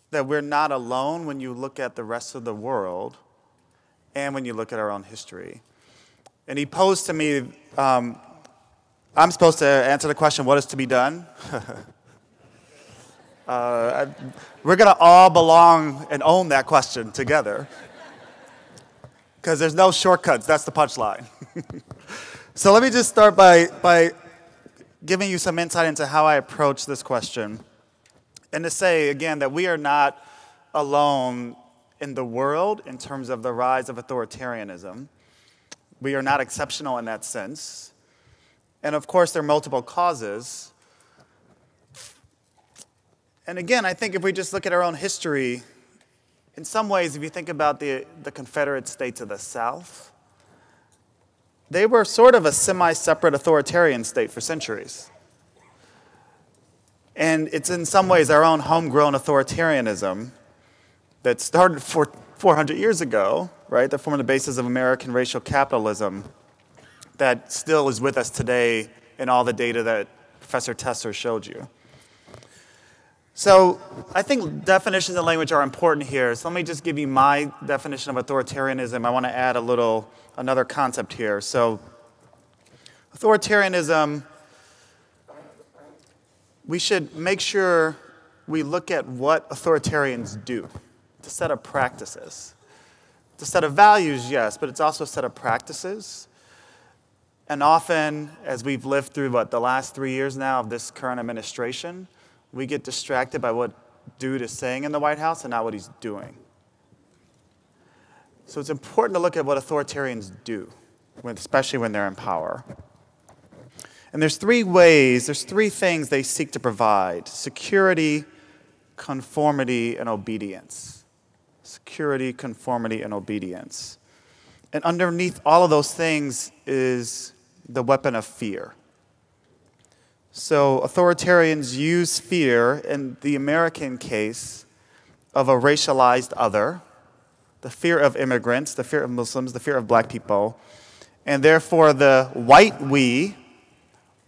that we're not alone when you look at the rest of the world and when you look at our own history. And he posed to me, I'm supposed to answer the question, what is to be done? We're going to all belong and own that question together, because there's no shortcuts. That's the punchline. So let me just start by giving you some insight into how I approach this question, and to say, again, that we are not alone in the world in terms of the rise of authoritarianism. We are not exceptional in that sense. And of course, there are multiple causes. And again, I think if we just look at our own history, in some ways, if you think about the Confederate States of the South, they were sort of a semi-separate authoritarian state for centuries. And it's in some ways our own homegrown authoritarianism that started 400 years ago, right, that formed the basis of American racial capitalism, that still is with us today in all the data that Professor Tesler showed you. So I think definitions of language are important here. So let me just give you my definition of authoritarianism. I want to add another concept here. So authoritarianism, we should make sure we look at what authoritarians do. It's a set of practices. It's a set of values, yes, but it's also a set of practices. And often, as we've lived through, the last 3 years now of this current administration, we get distracted by what dude is saying in the White House and not what he's doing. So it's important to look at what authoritarians do, especially when they're in power. And there's three things they seek to provide: security, conformity, and obedience. Security, conformity, and obedience. And underneath all of those things is the weapon of fear. So authoritarians use fear, in the American case, of a racialized other, the fear of immigrants, the fear of Muslims, the fear of black people, and therefore the white we,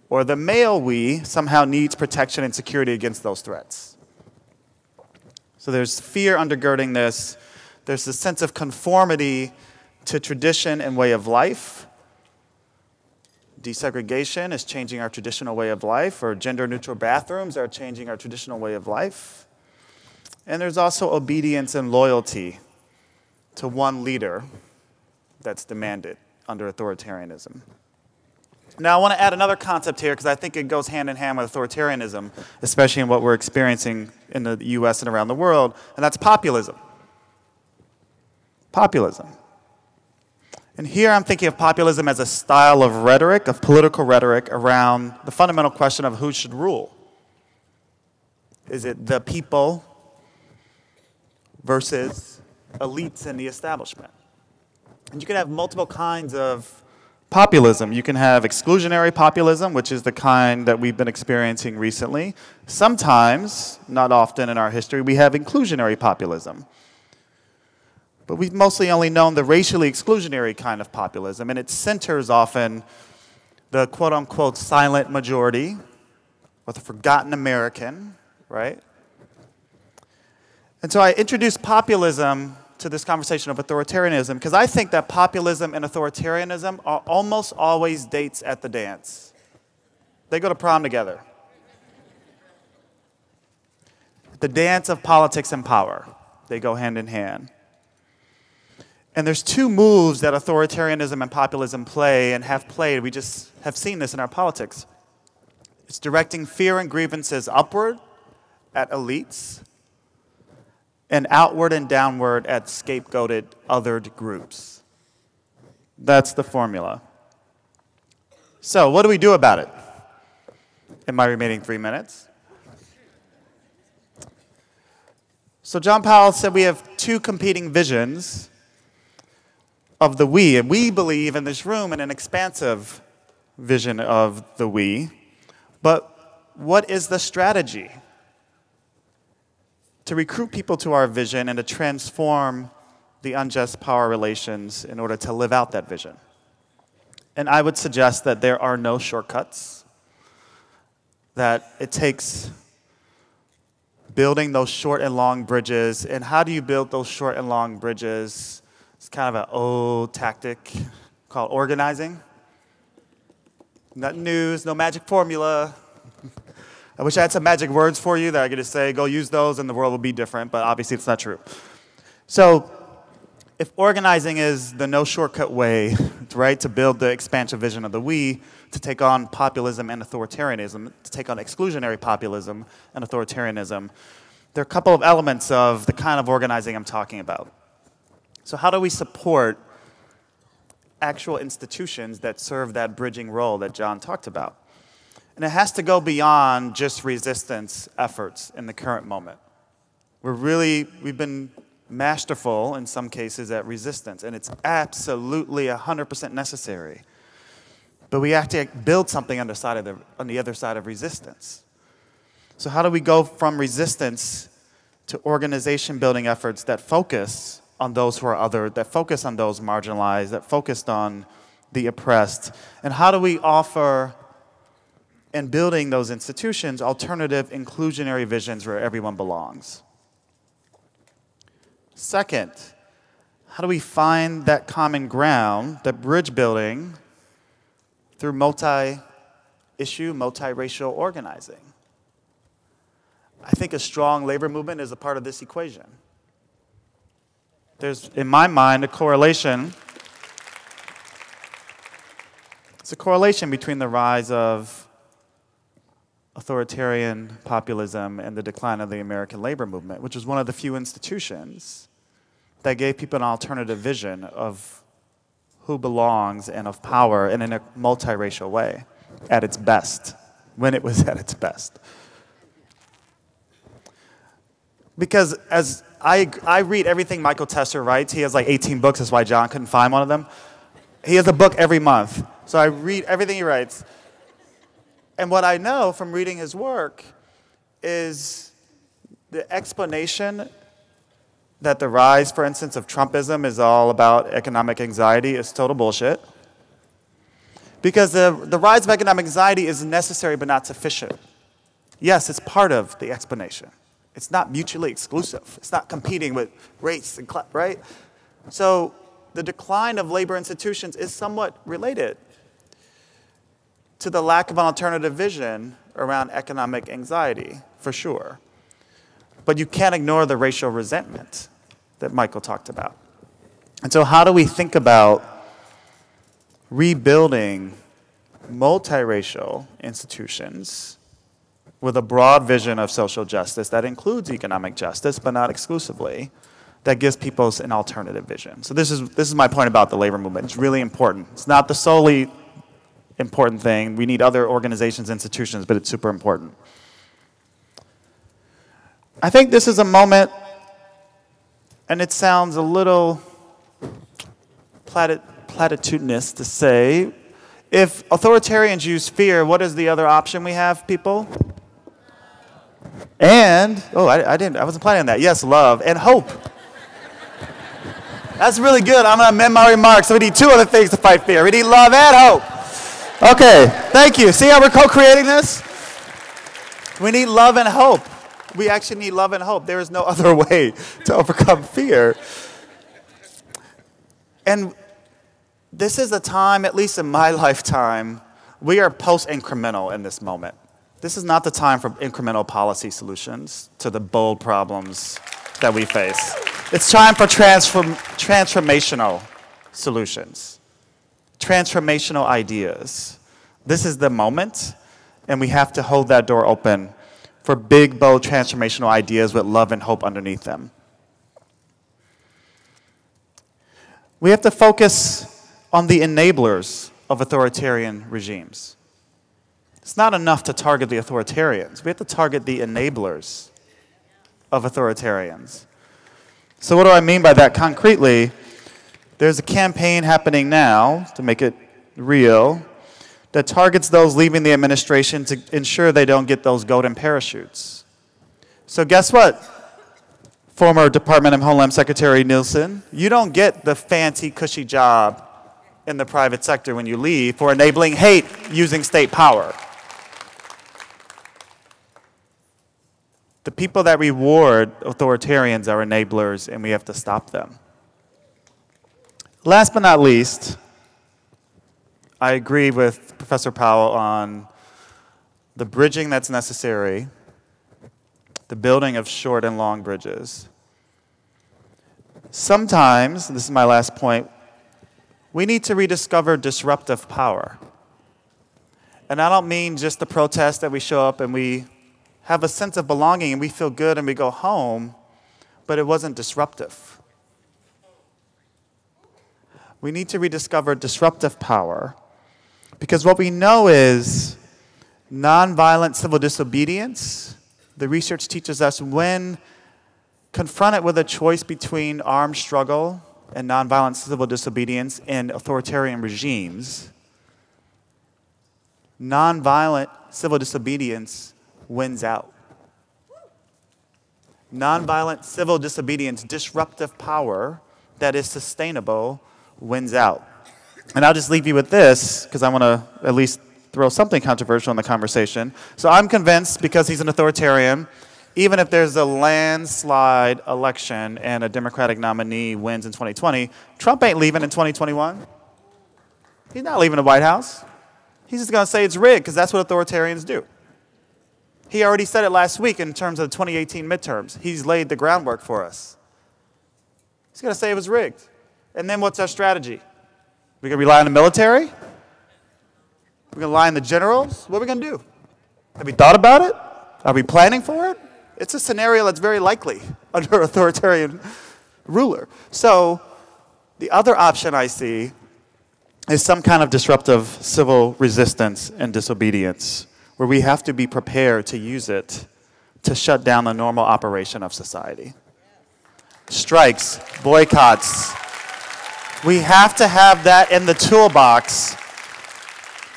or the male we, somehow needs protection and security against those threats. So there's fear undergirding this. There's a sense of conformity to tradition and way of life. Desegregation is changing our traditional way of life, or gender-neutral bathrooms are changing our traditional way of life. And there's also obedience and loyalty to one leader that's demanded under authoritarianism. Now, I want to add another concept here because I think it goes hand in hand with authoritarianism, especially in what we're experiencing in the US and around the world, and that's populism. Populism. And here I'm thinking of populism as a style of rhetoric, of political rhetoric, around the fundamental question of who should rule. Is it the people versus elites in the establishment? And you can have multiple kinds of populism. You can have exclusionary populism, which is the kind that we've been experiencing recently. Sometimes, not often in our history, we have inclusionary populism. But we've mostly only known the racially exclusionary kind of populism, and it centers often the quote-unquote silent majority or the forgotten American, right? And so I introduced populism to this conversation of authoritarianism because I think that populism and authoritarianism are almost always dates at the dance. They go to prom together. The dance of politics and power. They go hand in hand. And there's two moves that authoritarianism and populism play and have played. We just have seen this in our politics. It's directing fear and grievances upward at elites and outward and downward at scapegoated, othered groups. That's the formula. So what do we do about it in my remaining 3 minutes? So John Powell said we have two competing visions of the we, and we believe in this room in an expansive vision of the we. But what is the strategy to recruit people to our vision and to transform the unjust power relations in order to live out that vision? And I would suggest that there are no shortcuts, that it takes building those short and long bridges. And how do you build those short and long bridges? It's kind of an old tactic called organizing. Nothing new, no magic formula. I wish I had some magic words for you that I could just say, go use those and the world will be different, but obviously it's not true. So if organizing is the no shortcut way, right, to build the expansive vision of the we, to take on populism and authoritarianism, to take on exclusionary populism and authoritarianism, there are a couple of elements of the kind of organizing I'm talking about. So how do we support actual institutions that serve that bridging role that John talked about? And it has to go beyond just resistance efforts in the current moment. We've been masterful in some cases at resistance, and it's absolutely 100% necessary. But we have to build something on the other side of resistance. So how do we go from resistance to organization building efforts that focus on those who are other, that focus on those marginalized, that focused on the oppressed? And how do we offer, in building those institutions, alternative inclusionary visions where everyone belongs? Second, how do we find that common ground, that bridge building, through multi-issue, multiracial organizing? I think a strong labor movement is a part of this equation. There's, in my mind, a correlation. It's a correlation between the rise of authoritarian populism and the decline of the American labor movement, which was one of the few institutions that gave people an alternative vision of who belongs and of power, and in a multiracial way, at its best, when it was at its best. Because as I read everything Michael Tesler writes, he has like 18 books, that's why John couldn't find one of them. He has a book every month, so I read everything he writes. And what I know from reading his work is the explanation that the rise, for instance, of Trumpism is all about economic anxiety is total bullshit. Because the rise of economic anxiety is necessary but not sufficient. Yes, it's part of the explanation. It's not mutually exclusive. It's not competing with race and class, right? So the decline of labor institutions is somewhat related to the lack of an alternative vision around economic anxiety, for sure. But you can't ignore the racial resentment that Michael talked about. And so how do we think about rebuilding multiracial institutions with a broad vision of social justice that includes economic justice, but not exclusively, that gives people an alternative vision? So this is my point about the labor movement. It's really important. It's not the solely important thing. We need other organizations, institutions, but it's super important. I think this is a moment, and it sounds a little platitudinous to say, if authoritarians use fear, what is the other option we have, people? And, I wasn't planning on that. Yes, love and hope. That's really good. I'm going to amend my remarks. So we need two other things to fight fear. We need love and hope. Okay, thank you. See how we're co-creating this? We need love and hope. We actually need love and hope. There is no other way to overcome fear. And this is a time, at least in my lifetime, we are post-incremental in this moment. This is not the time for incremental policy solutions to the bold problems that we face. It's time for transformational solutions, transformational ideas. This is the moment, and we have to hold that door open for big, bold, transformational ideas with love and hope underneath them. We have to focus on the enablers of authoritarian regimes. It's not enough to target the authoritarians. We have to target the enablers of authoritarians. So what do I mean by that concretely? There's a campaign happening now, to make it real, that targets those leaving the administration to ensure they don't get those golden parachutes. So guess what, former Department of Homeland Secretary Nielsen? You don't get the fancy, cushy job in the private sector when you leave for enabling hate using state power. The people that reward authoritarians are enablers, and we have to stop them. Last but not least, I agree with Professor Powell on the bridging that's necessary, the building of short and long bridges. Sometimes, and this is my last point, we need to rediscover disruptive power. And I don't mean just the protest that we show up and we have a sense of belonging and we feel good and we go home, but it wasn't disruptive. We need to rediscover disruptive power, because what we know is nonviolent civil disobedience, the research teaches us, when confronted with a choice between armed struggle and nonviolent civil disobedience in authoritarian regimes, nonviolent civil disobedience wins out. Nonviolent civil disobedience, disruptive power that is sustainable, wins out. And I'll just leave you with this, because I want to at least throw something controversial in the conversation. So I'm convinced, because he's an authoritarian, even if there's a landslide election and a Democratic nominee wins in 2020, Trump ain't leaving in 2021. He's not leaving the White House. He's just going to say it's rigged, because that's what authoritarians do. He already said it last week in terms of the 2018 midterms. He's laid the groundwork for us. He's going to say it was rigged. And then what's our strategy? We're going to rely on the military? We're going to rely on the generals? What are we going to do? Have we thought about it? Are we planning for it? It's a scenario that's very likely under authoritarian ruler. So the other option I see is some kind of disruptive civil resistance and disobedience, where we have to be prepared to use it to shut down the normal operation of society. Strikes, boycotts. We have to have that in the toolbox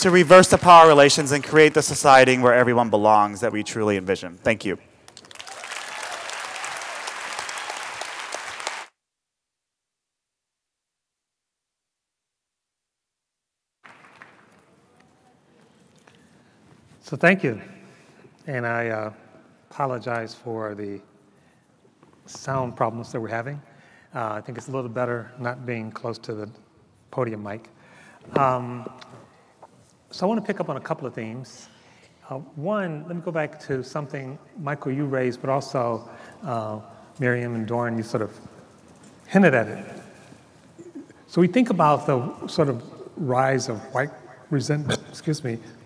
to reverse the power relations and create the society where everyone belongs that we truly envision. Thank you. So thank you. And I apologize for the sound problems that we're having. I think it's a little better not being close to the podium mic. So I want to pick up on a couple of themes. One, let me go back to something, Michael, you raised, but also Miriam and Dorian, you sort of hinted at it. So we think about the sort of rise of white resentment,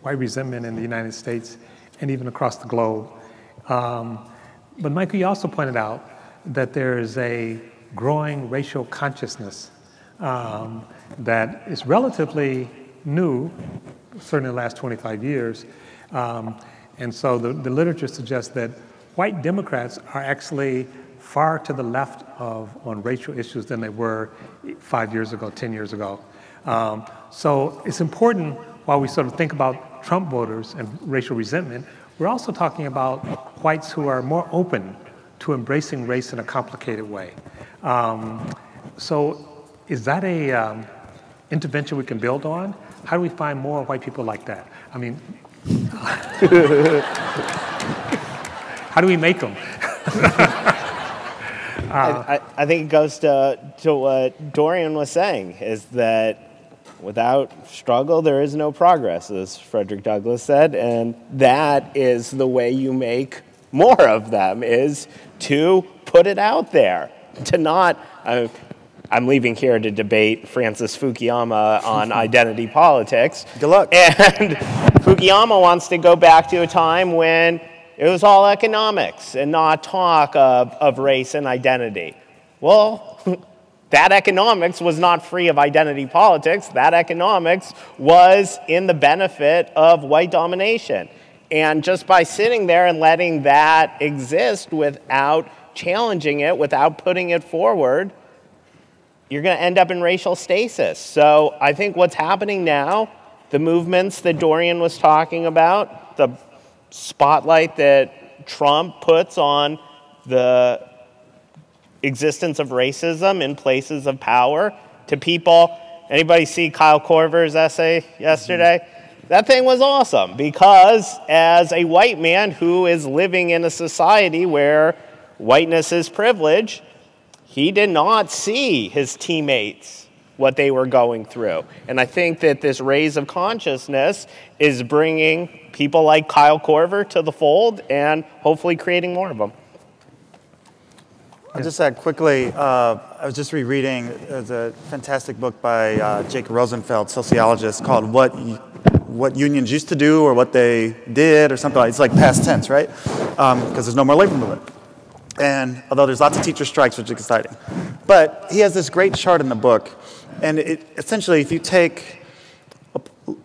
white resentment in the United States and even across the globe. But Michael, you also pointed out that there is a growing racial consciousness that is relatively new, certainly in the last 25 years. And so the literature suggests that white Democrats are actually far to the left on racial issues than they were 5 years ago, 10 years ago. So it's important while we sort of think about Trump voters and racial resentment, we're also talking about whites who are more open to embracing race in a complicated way. So is that a intervention we can build on? How do we find more white people like that? I mean, how do we make them? I think it goes to what Dorian was saying, is that without struggle, there is no progress, as Frederick Douglass said, and that is the way you make more of them, is to put it out there, to not... I'm leaving here to debate Francis Fukuyama on identity politics. Good luck. And Fukuyama wants to go back to a time when it was all economics and not talk of race and identity. Well, that economics was not free of identity politics. That economics was in the benefit of white domination. And just by sitting there and letting that exist without challenging it, without putting it forward, you're going to end up in racial stasis. So I think what's happening now, the movements that Dorian was talking about, the spotlight that Trump puts on the existence of racism in places of power to people. Anybody see Kyle Korver's essay yesterday? That thing was awesome, because as a white man who is living in a society where whiteness is privilege, he did not see his teammates, what they were going through. And I think that this raise of consciousness is bringing people like Kyle Korver to the fold and hopefully creating more of them. I'll just add quickly, I was just rereading the fantastic book by Jake Rosenfeld, sociologist, called What Unions Used to Do or What They Did or something like that. It's like past tense, right? Because there's no more labor movement. And although there's lots of teacher strikes, which is exciting. But he has this great chart in the book. And essentially, if you take a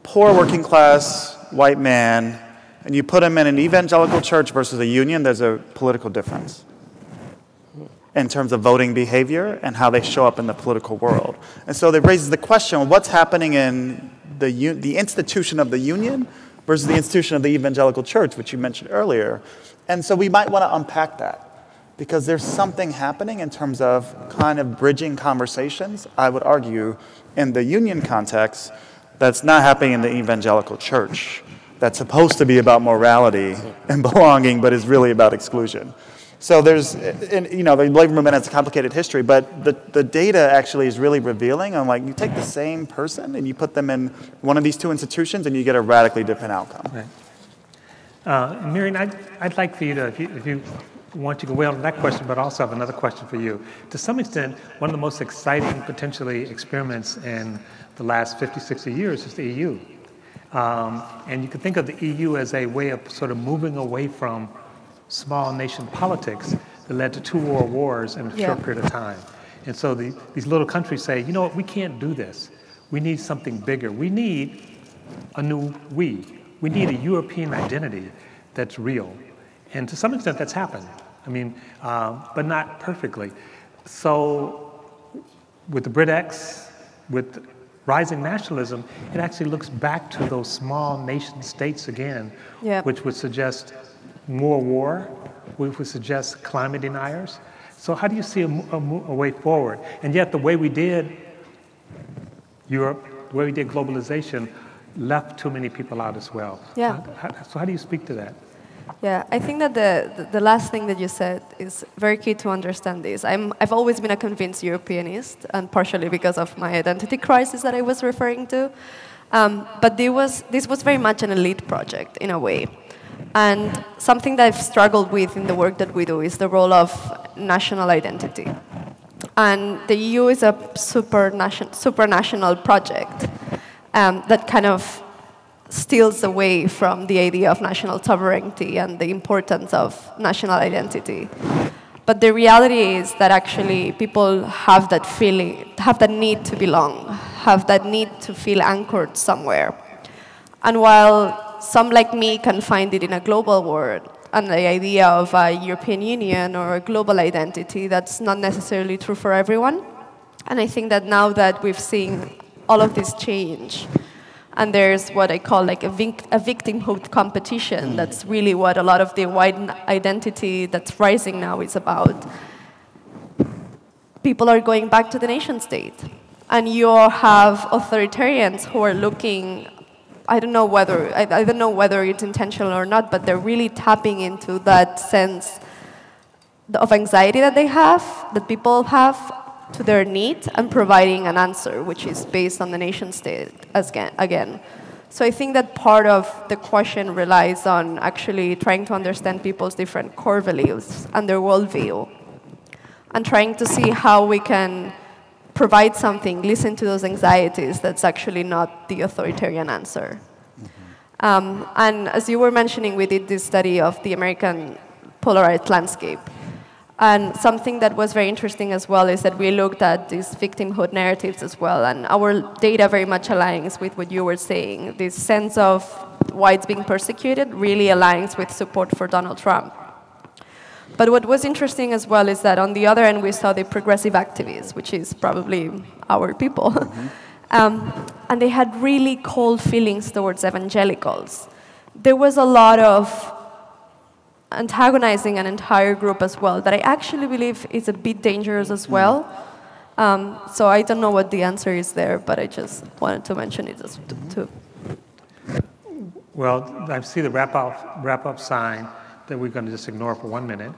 poor working class white man and you put him in an evangelical church versus a union, there's a political difference in terms of voting behavior and how they show up in the political world. And so that raises the question, what's happening in the institution of the union versus the institution of the evangelical church, which you mentioned earlier. And so we might want to unpack that, because there's something happening in terms of kind of bridging conversations, I would argue, in the union context that's not happening in the evangelical church, that's supposed to be about morality and belonging, but is really about exclusion. So there's, the labor movement has a complicated history, but the data actually is really revealing on, like, you take the same person and you put them in one of these two institutions and you get a radically different outcome. Right. Miriam, I'd like for you to, if you want, you can weigh on that question, but also have another question for you. To some extent, one of the most exciting, potentially, experiments in the last 50, 60 years is the EU. And you can think of the EU as a way of sort of moving away from small nation politics that led to 2 world wars in a short period of time. And so these little countries say, you know what, we can't do this. We need something bigger. We need a new we. We need a European identity that's real. And to some extent, that's happened. I mean, but not perfectly. So with the BritX, with rising nationalism, it actually looks back to those small nation states again, which would suggest more war, which would suggest climate deniers. So how do you see a way forward? And yet the way we did Europe, the way we did globalization, left too many people out as well. Yeah. So how do you speak to that? Yeah, I think that the last thing that you said is very key to understand this. I've always been a convinced Europeanist, and partially because of my identity crisis that I was referring to. But this was very much an elite project, in a way. And something that I've struggled with in the work that we do is the role of national identity. And the EU is a supranational project that kind of steals away from the idea of national sovereignty and the importance of national identity. But the reality is that actually people have that feeling, have that need to belong, have that need to feel anchored somewhere. And while some like me can find it in a global world, and the idea of a European Union or a global identity, that's not necessarily true for everyone. And I think that now that we've seen all of this change, and there's what I call like a victimhood competition. That's really what a lot of the white identity that's rising now is about. People are going back to the nation state. And you have authoritarians who are looking, I don't know whether it's intentional or not, but they're really tapping into that sense of anxiety that they have, that people have, to their need, and providing an answer, which is based on the nation state again. So I think that part of the question relies on actually trying to understand people's different core values and their worldview, and trying to see how we can provide something, listen to those anxieties that's actually not the authoritarian answer. And as you were mentioning, we did this study of the American polarized landscape. And something that was very interesting as well is that we looked at these victimhood narratives as well, and our data very much aligns with what you were saying. This sense of whites being persecuted really aligns with support for Donald Trump. But what was interesting as well is that on the other end we saw the progressive activists, which is probably our people. And they had really cold feelings towards evangelicals. There was a lot of antagonizing an entire group as well, that I actually believe is a bit dangerous as well. So I don't know what the answer is there, but I just wanted to mention it just too. Well, I see the wrap-up sign that we're going to just ignore for 1 minute.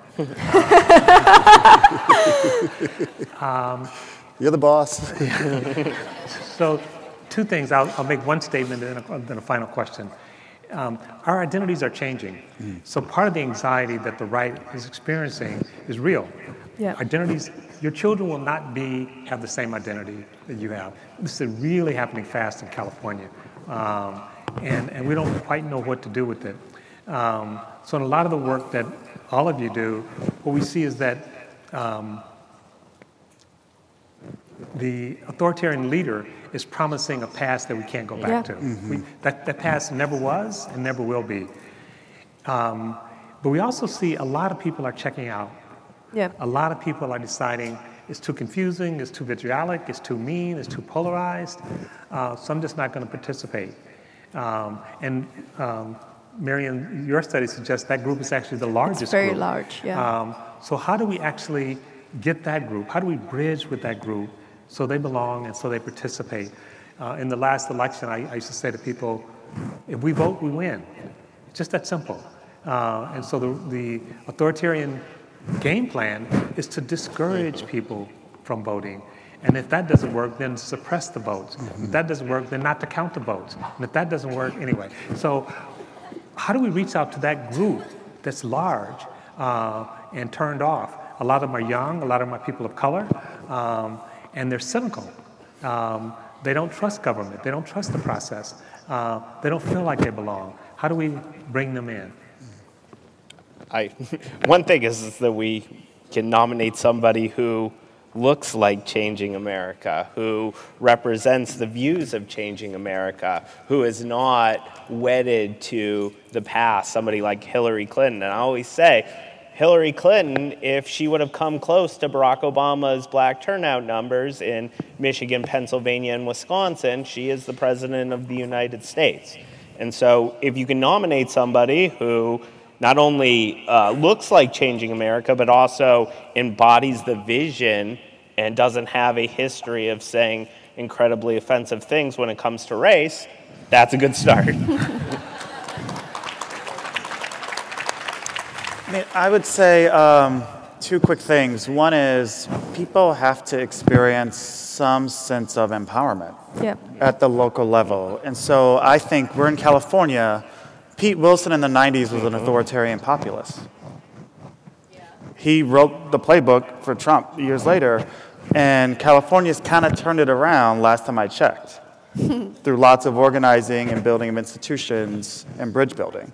You're the boss. So 2 things. I'll make one statement and then a final question. Our identities are changing. So part of the anxiety that the right is experiencing is real. Yeah. Identities, your children will not have the same identity that you have. This is really happening fast in California. And we don't quite know what to do with it. So in a lot of the work that all of you do, what we see is that the authoritarian leader is promising a past that we can't go back to. That past never was and never will be. But we also see a lot of people are checking out. Yeah. A lot of people are deciding it's too confusing, it's too vitriolic, it's too mean, it's too polarized, so I'm just not going to participate. Miriam, your study suggests that group is actually the largest It's very group. large, yeah. So how do we actually get that group? How do we bridge with that group so they belong and so they participate? In the last election, I used to say to people, if we vote, we win. It's just that simple. And so the authoritarian game plan is to discourage people from voting. And if that doesn't work, then suppress the votes. If that doesn't work, then not to count the votes. And if that doesn't work, anyway. So how do we reach out to that group that's large and turned off? A lot of them are young, a lot of them are people of color, and they're cynical. They don't trust government, they don't trust the process. They don't feel like they belong. How do we bring them in? One thing is that we can nominate somebody who looks like changing America, who represents the views of changing America, who is not wedded to the past, somebody like Hillary Clinton. And I always say, Hillary Clinton, if she would have come close to Barack Obama's black turnout numbers in Michigan, Pennsylvania, and Wisconsin, she is the president of the United States. And so if you can nominate somebody who not only looks like changing America, but also embodies the vision and doesn't have a history of saying incredibly offensive things when it comes to race, that's a good start. I would say 2 quick things. One is people have to experience some sense of empowerment at the local level. And so I think we're in California. Pete Wilson in the 90s was an authoritarian populist. he wrote the playbook for Trump years later, and California's kind of turned it around last time I checked, through lots of organizing and building of institutions and bridge building.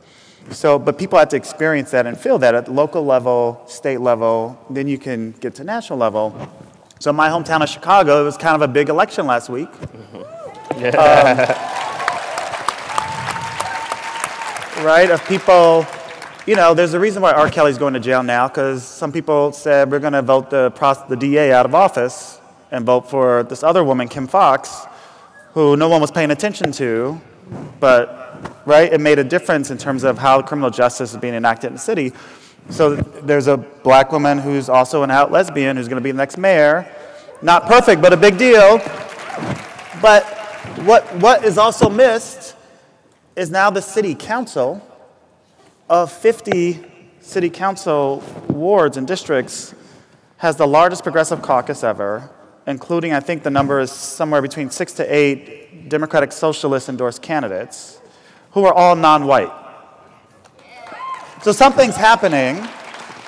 So, but people have to experience that and feel that at the local level, state level, then you can get to national level. So my hometown of Chicago, it was kind of a big election last week. Right, of people, you know, there's a reason why R. Kelly's going to jail now, because some people said we're going to vote the DA out of office and vote for this other woman, Kim Foxx, who no one was paying attention to, but, right, it made a difference in terms of how criminal justice is being enacted in the city. So there's a black woman who's also an out lesbian who's going to be the next mayor. Not perfect, but a big deal. But what is also missed is now the city council of 50 city council wards and districts has the largest progressive caucus ever, including, I think the number is somewhere between 6 to 8 Democratic Socialist endorsed candidates who are all non-white. So something's happening,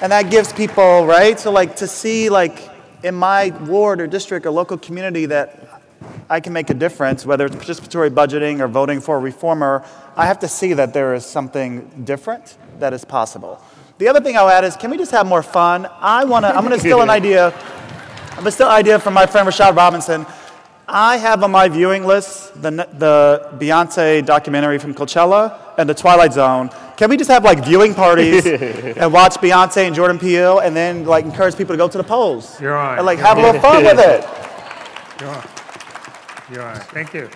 and that gives people, right? So like to see like in my ward or district or local community that I can make a difference, whether it's participatory budgeting or voting for a reformer, I have to see that there is something different that is possible. The other thing I'll add is, can we just have more fun? I'm gonna steal an idea. I'm gonna steal an idea from my friend Rashad Robinson. I have on my viewing list the Beyonce documentary from Coachella and The Twilight Zone. Can we just have like viewing parties and watch Beyonce and Jordan Peele, and then like encourage people to go to the polls? You're on. And like have a little fun with it. You're on. You're on. Thank you.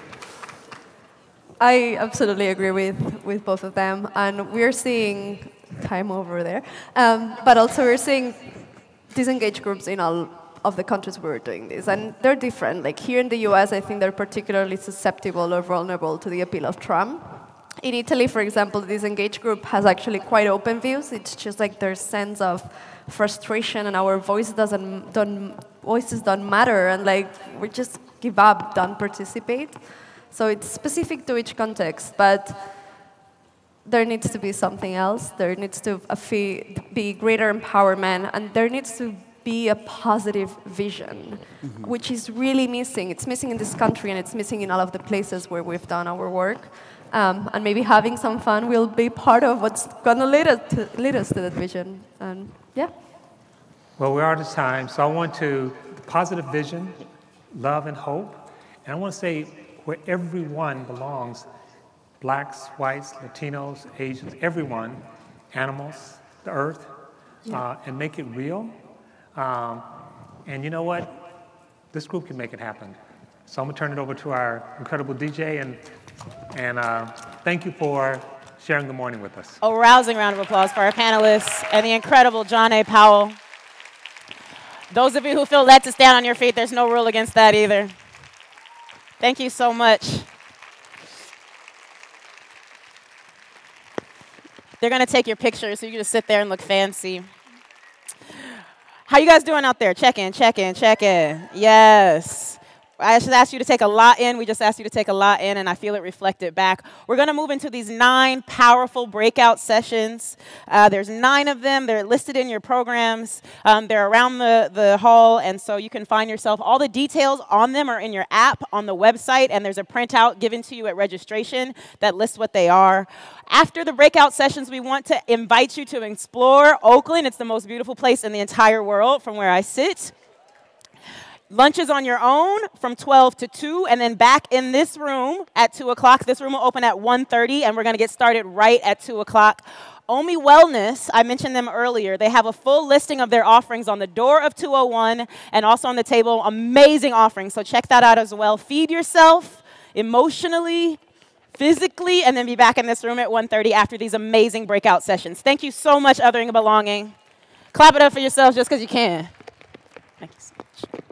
I absolutely agree with both of them, and we're seeing time over there, but also we're seeing disengaged groups in all of the countries where we're doing this, and they're different. Like here in the US, I think they're particularly susceptible or vulnerable to the appeal of Trump. In Italy, for example, the disengaged group has actually quite open views. It's just like their sense of frustration and our voices don't matter, and like we just give up, don't participate. So it's specific to each context, but there needs to be something else. There needs to be greater empowerment, and there needs to be a positive vision, which is really missing. It's missing in this country, and it's missing in all of the places where we've done our work. And maybe having some fun will be part of what's going to lead us to that vision. And yeah. Well, we're out of time, so I want to positive vision, love, and hope. And I want to say where everyone belongs, blacks, whites, Latinos, Asians, everyone, animals, the earth, and make it real. And you know what? This group can make it happen. So I'm going to turn it over to our incredible DJ, and thank you for sharing the morning with us. A rousing round of applause for our panelists and the incredible John A. Powell. Those of you who feel led to stand on your feet, there's no rule against that either. Thank you so much. They're going to take your picture, so you can just sit there and look fancy. How you guys doing out there? Check in, check in, check in. Yes. I just asked you to take a lot in. We just asked you to take a lot in, and I feel it reflected back. We're going to move into these 9 powerful breakout sessions. There's 9 of them. They're listed in your programs. They're around the hall, and so you can find yourself. All the details on them are in your app on the website, and there's a printout given to you at registration that lists what they are. After the breakout sessions, we want to invite you to explore Oakland. It's the most beautiful place in the entire world from where I sit. Lunch is on your own from 12 to 2, and then back in this room at 2 o'clock. This room will open at 1:30, and we're going to get started right at 2 o'clock. Omi Wellness, I mentioned them earlier. They have a full listing of their offerings on the door of 201 and also on the table. Amazing offerings, so check that out as well. Feed yourself emotionally, physically, and then be back in this room at 1:30 after these amazing breakout sessions. Thank you so much, Othering and Belonging. Clap it up for yourselves just because you can. Thank you so much.